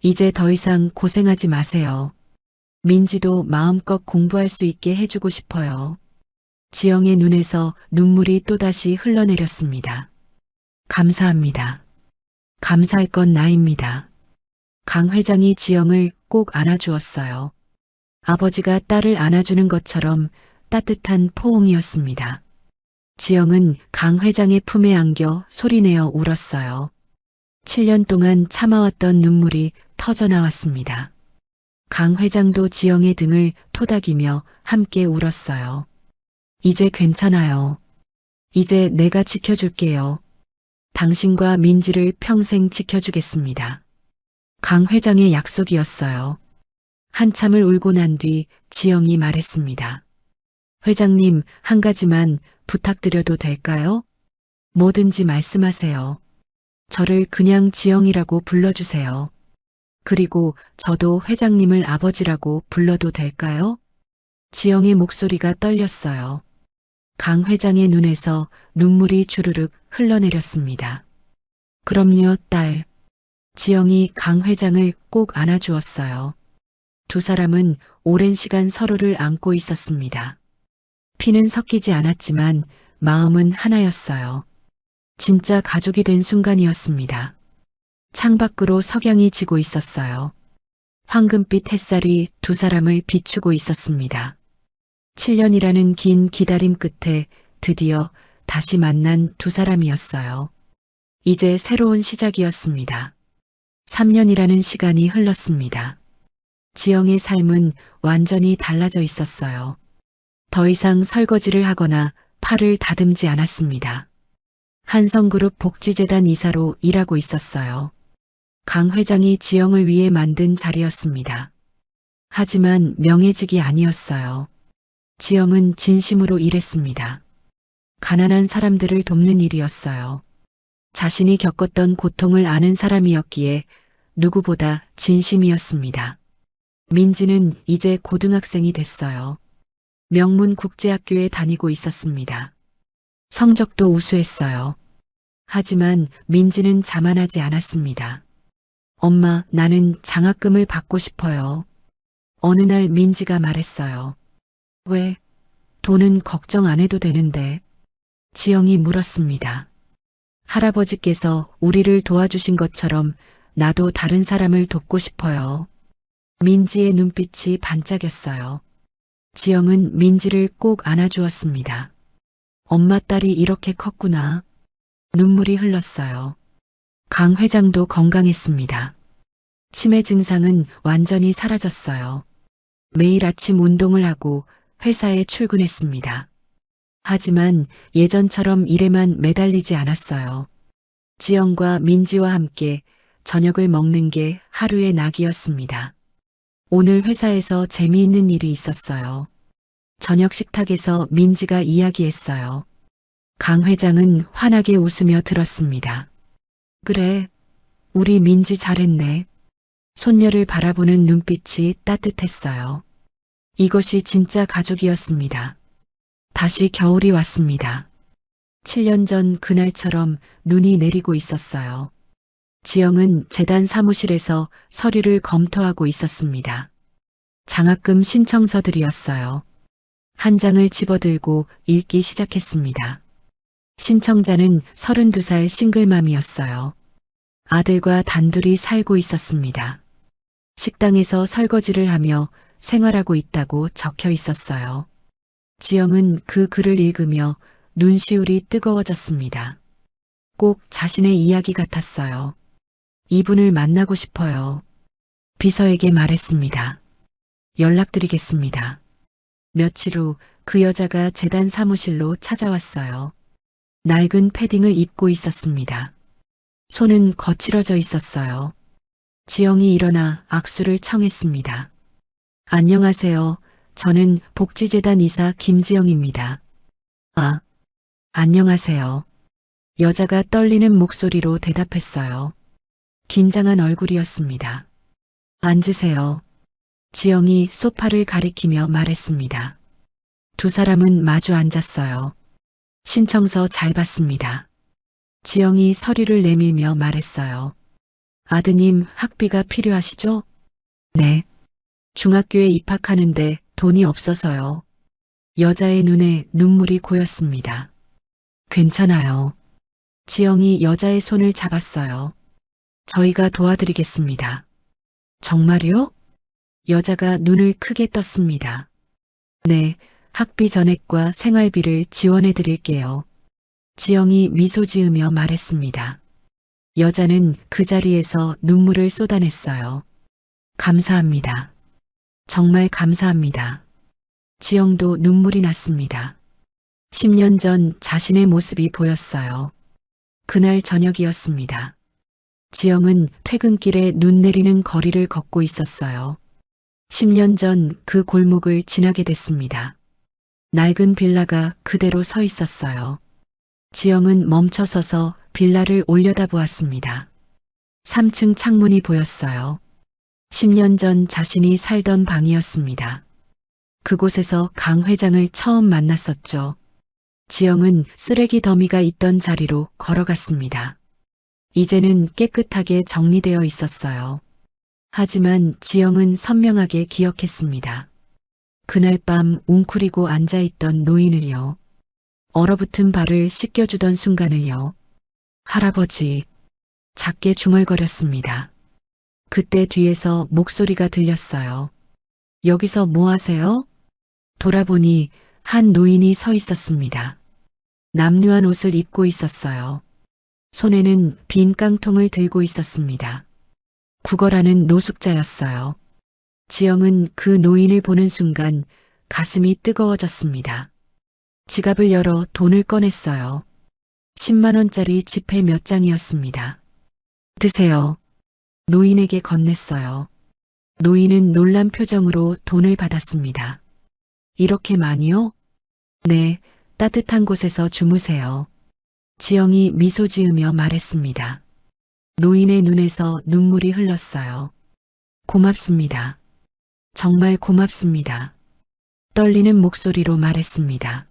이제 더 이상 고생하지 마세요. 민지도 마음껏 공부할 수 있게 해주고 싶어요. 지영의 눈에서 눈물이 또다시 흘러내렸습니다. 감사합니다. 감사할 건 나입니다. 강 회장이 지영을 꼭 안아주었어요. 아버지가 딸을 안아주는 것처럼 따뜻한 포옹이었습니다. 지영은 강 회장의 품에 안겨 소리내어 울었어요. 7년 동안 참아왔던 눈물이 터져나왔습니다. 강 회장도 지영의 등을 토닥이며 함께 울었어요. 이제 괜찮아요. 이제 내가 지켜줄게요. 당신과 민지를 평생 지켜주겠습니다. 강 회장의 약속이었어요. 한참을 울고 난 뒤 지영이 말했습니다. 회장님, 한 가지만 부탁드려도 될까요? 뭐든지 말씀하세요. 저를 그냥 지영이라고 불러주세요. 그리고 저도 회장님을 아버지라고 불러도 될까요? 지영의 목소리가 떨렸어요. 강 회장의 눈에서 눈물이 주르륵 흘러내렸습니다. 그럼요, 딸. 지영이 강 회장을 꼭 안아주었어요. 두 사람은 오랜 시간 서로를 안고 있었습니다. 피는 섞이지 않았지만 마음은 하나였어요. 진짜 가족이 된 순간이었습니다. 창밖으로 석양이 지고 있었어요. 황금빛 햇살이 두 사람을 비추고 있었습니다. 7년이라는 긴 기다림 끝에 드디어 다시 만난 두 사람이었어요. 이제 새로운 시작이었습니다. 3년이라는 시간이 흘렀습니다. 지영의 삶은 완전히 달라져 있었어요. 더 이상 설거지를 하거나 팔을 다듬지 않았습니다. 한성그룹 복지재단 이사로 일하고 있었어요. 강 회장이 지영을 위해 만든 자리였습니다. 하지만 명예직이 아니었어요. 지영은 진심으로 일했습니다. 가난한 사람들을 돕는 일이었어요. 자신이 겪었던 고통을 아는 사람이었기에 누구보다 진심이었습니다. 민지는 이제 고등학생이 됐어요. 명문 국제학교에 다니고 있었습니다. 성적도 우수했어요. 하지만 민지는 자만하지 않았습니다. 엄마, 나는 장학금을 받고 싶어요. 어느 날 민지가 말했어요. 왜? 돈은 걱정 안 해도 되는데. 지영이 물었습니다. 할아버지께서 우리를 도와주신 것처럼 나도 다른 사람을 돕고 싶어요. 민지의 눈빛이 반짝였어요. 지영은 민지를 꼭 안아주었습니다. 엄마 딸이 이렇게 컸구나. 눈물이 흘렀어요. 강 회장도 건강했습니다. 치매 증상은 완전히 사라졌어요. 매일 아침 운동을 하고 회사에 출근했습니다. 하지만 예전처럼 일에만 매달리지 않았어요. 지영과 민지와 함께 저녁을 먹는 게 하루의 낙이었습니다. 오늘 회사에서 재미있는 일이 있었어요. 저녁 식탁에서 민지가 이야기했어요. 강 회장은 환하게 웃으며 들었습니다. 그래, 우리 민지 잘했네. 손녀를 바라보는 눈빛이 따뜻했어요. 이것이 진짜 가족이었습니다. 다시 겨울이 왔습니다. 7년 전 그날처럼 눈이 내리고 있었어요. 지영은 재단 사무실에서 서류를 검토하고 있었습니다. 장학금 신청서들이었어요. 한 장을 집어들고 읽기 시작했습니다. 신청자는 32살 싱글맘이었어요. 아들과 단둘이 살고 있었습니다. 식당에서 설거지를 하며 생활하고 있다고 적혀 있었어요. 지영은 그 글을 읽으며 눈시울이 뜨거워졌습니다. 꼭 자신의 이야기 같았어요. 이분을 만나고 싶어요. 비서에게 말했습니다. 연락드리겠습니다. 며칠 후 그 여자가 재단 사무실로 찾아왔어요. 낡은 패딩을 입고 있었습니다. 손은 거칠어져 있었어요. 지영이 일어나 악수를 청했습니다. 안녕하세요. 저는 복지재단 이사 김지영입니다. 아, 안녕하세요. 여자가 떨리는 목소리로 대답했어요. 긴장한 얼굴이었습니다. 앉으세요. 지영이 소파를 가리키며 말했습니다. 두 사람은 마주 앉았어요. 신청서 잘 봤습니다. 지영이 서류를 내밀며 말했어요. 아드님 학비가 필요하시죠? 네. 중학교에 입학하는데 돈이 없어서요. 여자의 눈에 눈물이 고였습니다. 괜찮아요. 지영이 여자의 손을 잡았어요. 저희가 도와드리겠습니다. 정말요? 여자가 눈을 크게 떴습니다. 네, 학비 전액과 생활비를 지원해 드릴게요. 지영이 미소 지으며 말했습니다. 여자는 그 자리에서 눈물을 쏟아냈어요. 감사합니다. 정말 감사합니다. 지영도 눈물이 났습니다. 10년 전 자신의 모습이 보였어요. 그날 저녁이었습니다. 지영은 퇴근길에 눈 내리는 거리를 걷고 있었어요. 10년 전 그 골목을 지나게 됐습니다. 낡은 빌라가 그대로 서 있었어요. 지영은 멈춰서서 빌라를 올려다보았습니다. 3층 창문이 보였어요. 10년 전 자신이 살던 방이었습니다. 그곳에서 강 회장을 처음 만났었죠. 지영은 쓰레기 더미가 있던 자리로 걸어갔습니다. 이제는 깨끗하게 정리되어 있었어요. 하지만 지영은 선명하게 기억했습니다. 그날 밤 웅크리고 앉아있던 노인을요. 얼어붙은 발을 씻겨주던 순간을요. 할아버지, 작게 중얼거렸습니다. 그때 뒤에서 목소리가 들렸어요. 여기서 뭐 하세요? 돌아보니 한 노인이 서 있었습니다. 남루한 옷을 입고 있었어요. 손에는 빈 깡통을 들고 있었습니다. 구걸하는 노숙자였어요. 지영은 그 노인을 보는 순간 가슴이 뜨거워졌습니다. 지갑을 열어 돈을 꺼냈어요. 10만 원짜리 지폐 몇 장이었습니다. 드세요. 노인에게 건넸어요. 노인은 놀란 표정으로 돈을 받았습니다. 이렇게 많이요? 네, 따뜻한 곳에서 주무세요. 지영이 미소 지으며 말했습니다. 노인의 눈에서 눈물이 흘렀어요. 고맙습니다. 정말 고맙습니다. 떨리는 목소리로 말했습니다.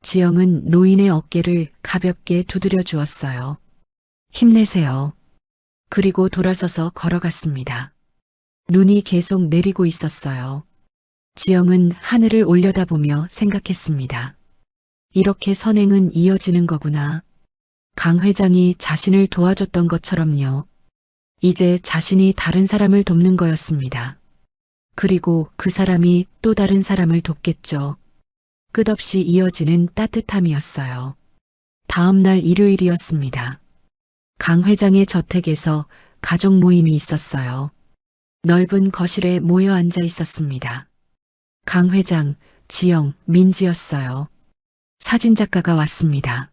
지영은 노인의 어깨를 가볍게 두드려 주었어요. 힘내세요. 그리고 돌아서서 걸어갔습니다. 눈이 계속 내리고 있었어요. 지영은 하늘을 올려다보며 생각했습니다. 이렇게 선행은 이어지는 거구나. 강 회장이 자신을 도와줬던 것처럼요. 이제 자신이 다른 사람을 돕는 거였습니다. 그리고 그 사람이 또 다른 사람을 돕겠죠. 끝없이 이어지는 따뜻함이었어요. 다음 날 일요일이었습니다. 강 회장의 저택에서 가족 모임이 있었어요. 넓은 거실에 모여 앉아 있었습니다. 강 회장, 지영, 민지였어요. 사진작가가 왔습니다.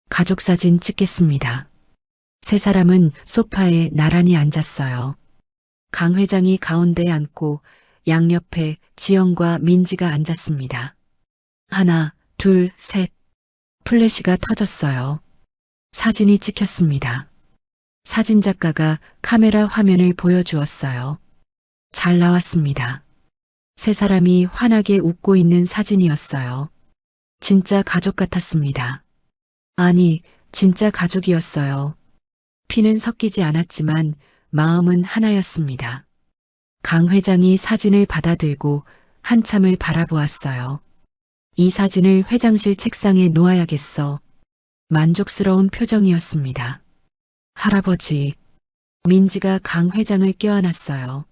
가족사진 찍겠습니다. 세 사람은 소파에 나란히 앉았어요. 강 회장이 가운데에 앉고 양옆에 지영과 민지가 앉았습니다. 하나, 둘, 셋. 플래시가 터졌어요. 사진이 찍혔습니다. 사진작가가 카메라 화면을 보여주었어요. 잘 나왔습니다. 세 사람이 환하게 웃고 있는 사진이었어요. 진짜 가족 같았습니다. 아니, 진짜 가족이었어요. 피는 섞이지 않았지만 마음은 하나였습니다. 강 회장이 사진을 받아들고 한참을 바라보았어요. 이 사진을 회장실 책상에 놓아야겠어. 만족스러운 표정이었습니다. 할아버지, 민지가 강 회장을 껴안았어요.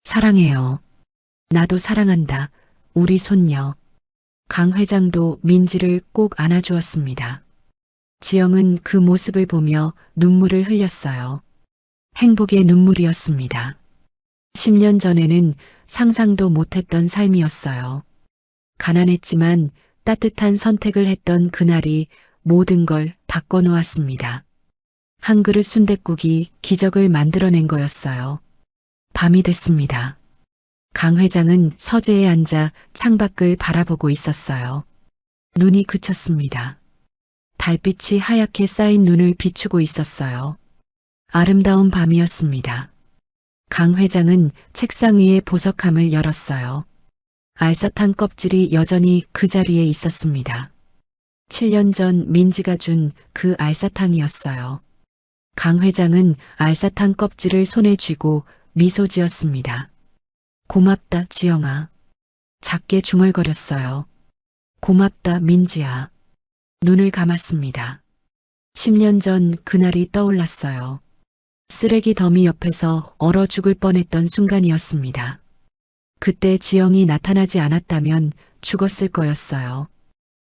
사랑해요. 나도 사랑한다. 우리 손녀. 강 회장도 민지를 꼭 안아주었습니다. 지영은 그 모습을 보며 눈물을 흘렸어요. 행복의 눈물이었습니다. 10년 전에는 상상도 못했던 삶이었어요. 가난했지만 따뜻한 선택을 했던 그날이 모든 걸 바꿔놓았습니다. 한 그릇 순댓국이 기적을 만들어낸 거였어요. 밤이 됐습니다. 강 회장은 서재에 앉아 창밖을 바라보고 있었어요. 눈이 그쳤습니다. 달빛이 하얗게 쌓인 눈을 비추고 있었어요. 아름다운 밤이었습니다. 강 회장은 책상 위에 보석함을 열었어요. 알사탕 껍질이 여전히 그 자리에 있었습니다. 7년 전 민지가 준 그 알사탕이었어요. 강 회장은 알사탕 껍질을 손에 쥐고 미소 지었습니다. 고맙다, 지영아. 작게 중얼거렸어요. 고맙다, 민지야. 눈을 감았습니다. 10년 전 그날이 떠올랐어요. 쓰레기 더미 옆에서 얼어 죽을 뻔했던 순간이었습니다. 그때 지영이 나타나지 않았다면 죽었을 거였어요.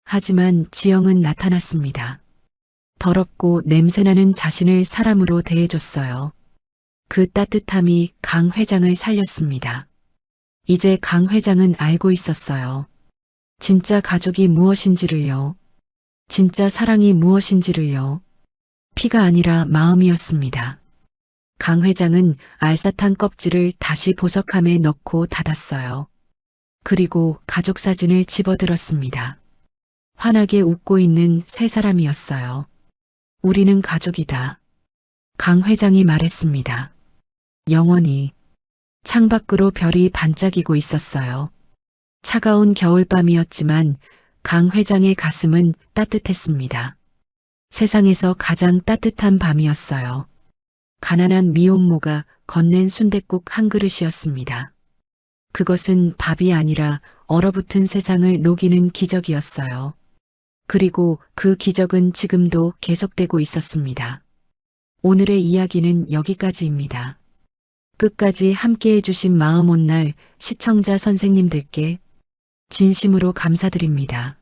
하지만 지영은 나타났습니다. 더럽고 냄새나는 자신을 사람으로 대해줬어요. 그 따뜻함이 강 회장을 살렸습니다. 이제 강 회장은 알고 있었어요. 진짜 가족이 무엇인지를요. 진짜 사랑이 무엇인지를요. 피가 아니라 마음이었습니다. 강 회장은 알사탕 껍질을 다시 보석함에 넣고 닫았어요. 그리고 가족 사진을 집어들었습니다. 환하게 웃고 있는 세 사람이었어요. 우리는 가족이다. 강 회장이 말했습니다. 영원히. 창밖으로 별이 반짝이고 있었어요. 차가운 겨울밤이었지만 강 회장의 가슴은 따뜻했습니다. 세상에서 가장 따뜻한 밤이었어요. 가난한 미혼모가 건넨 순댓국 한 그릇이었습니다. 그것은 밥이 아니라 얼어붙은 세상을 녹이는 기적이었어요. 그리고 그 기적은 지금도 계속되고 있었습니다. 오늘의 이야기는 여기까지입니다. 끝까지 함께해 주신 마음 온 날 시청자 선생님들께 진심으로 감사드립니다.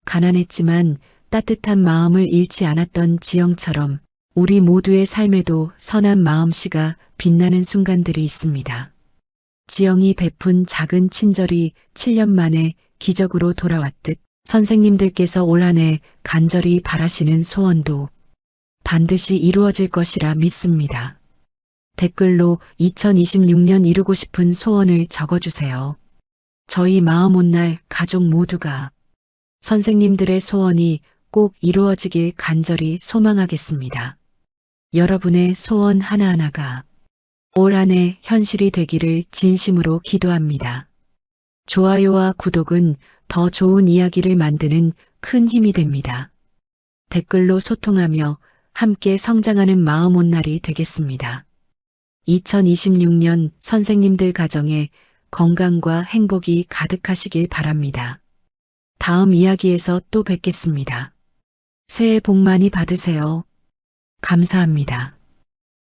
가난했지만 따뜻한 마음을 잃지 않았던 지영처럼 우리 모두의 삶에도 선한 마음씨가 빛나는 순간들이 있습니다. 지영이 베푼 작은 친절이 7년 만에 기적으로 돌아왔듯 선생님들께서 올 한 해 간절히 바라시는 소원도 반드시 이루어질 것이라 믿습니다. 댓글로 2026년 이루고 싶은 소원을 적어주세요. 저희 마음 온 날 가족 모두가 선생님들의 소원이 꼭 이루어지길 간절히 소망하겠습니다. 여러분의 소원 하나하나가 올 한 해 현실이 되기를 진심으로 기도합니다. 좋아요와 구독은 더 좋은 이야기를 만드는 큰 힘이 됩니다. 댓글로 소통하며 함께 성장하는 마음 온 날이 되겠습니다. 2026년 선생님들 가정에 건강과 행복이 가득하시길 바랍니다. 다음 이야기에서 또 뵙겠습니다. 새해 복 많이 받으세요. 감사합니다.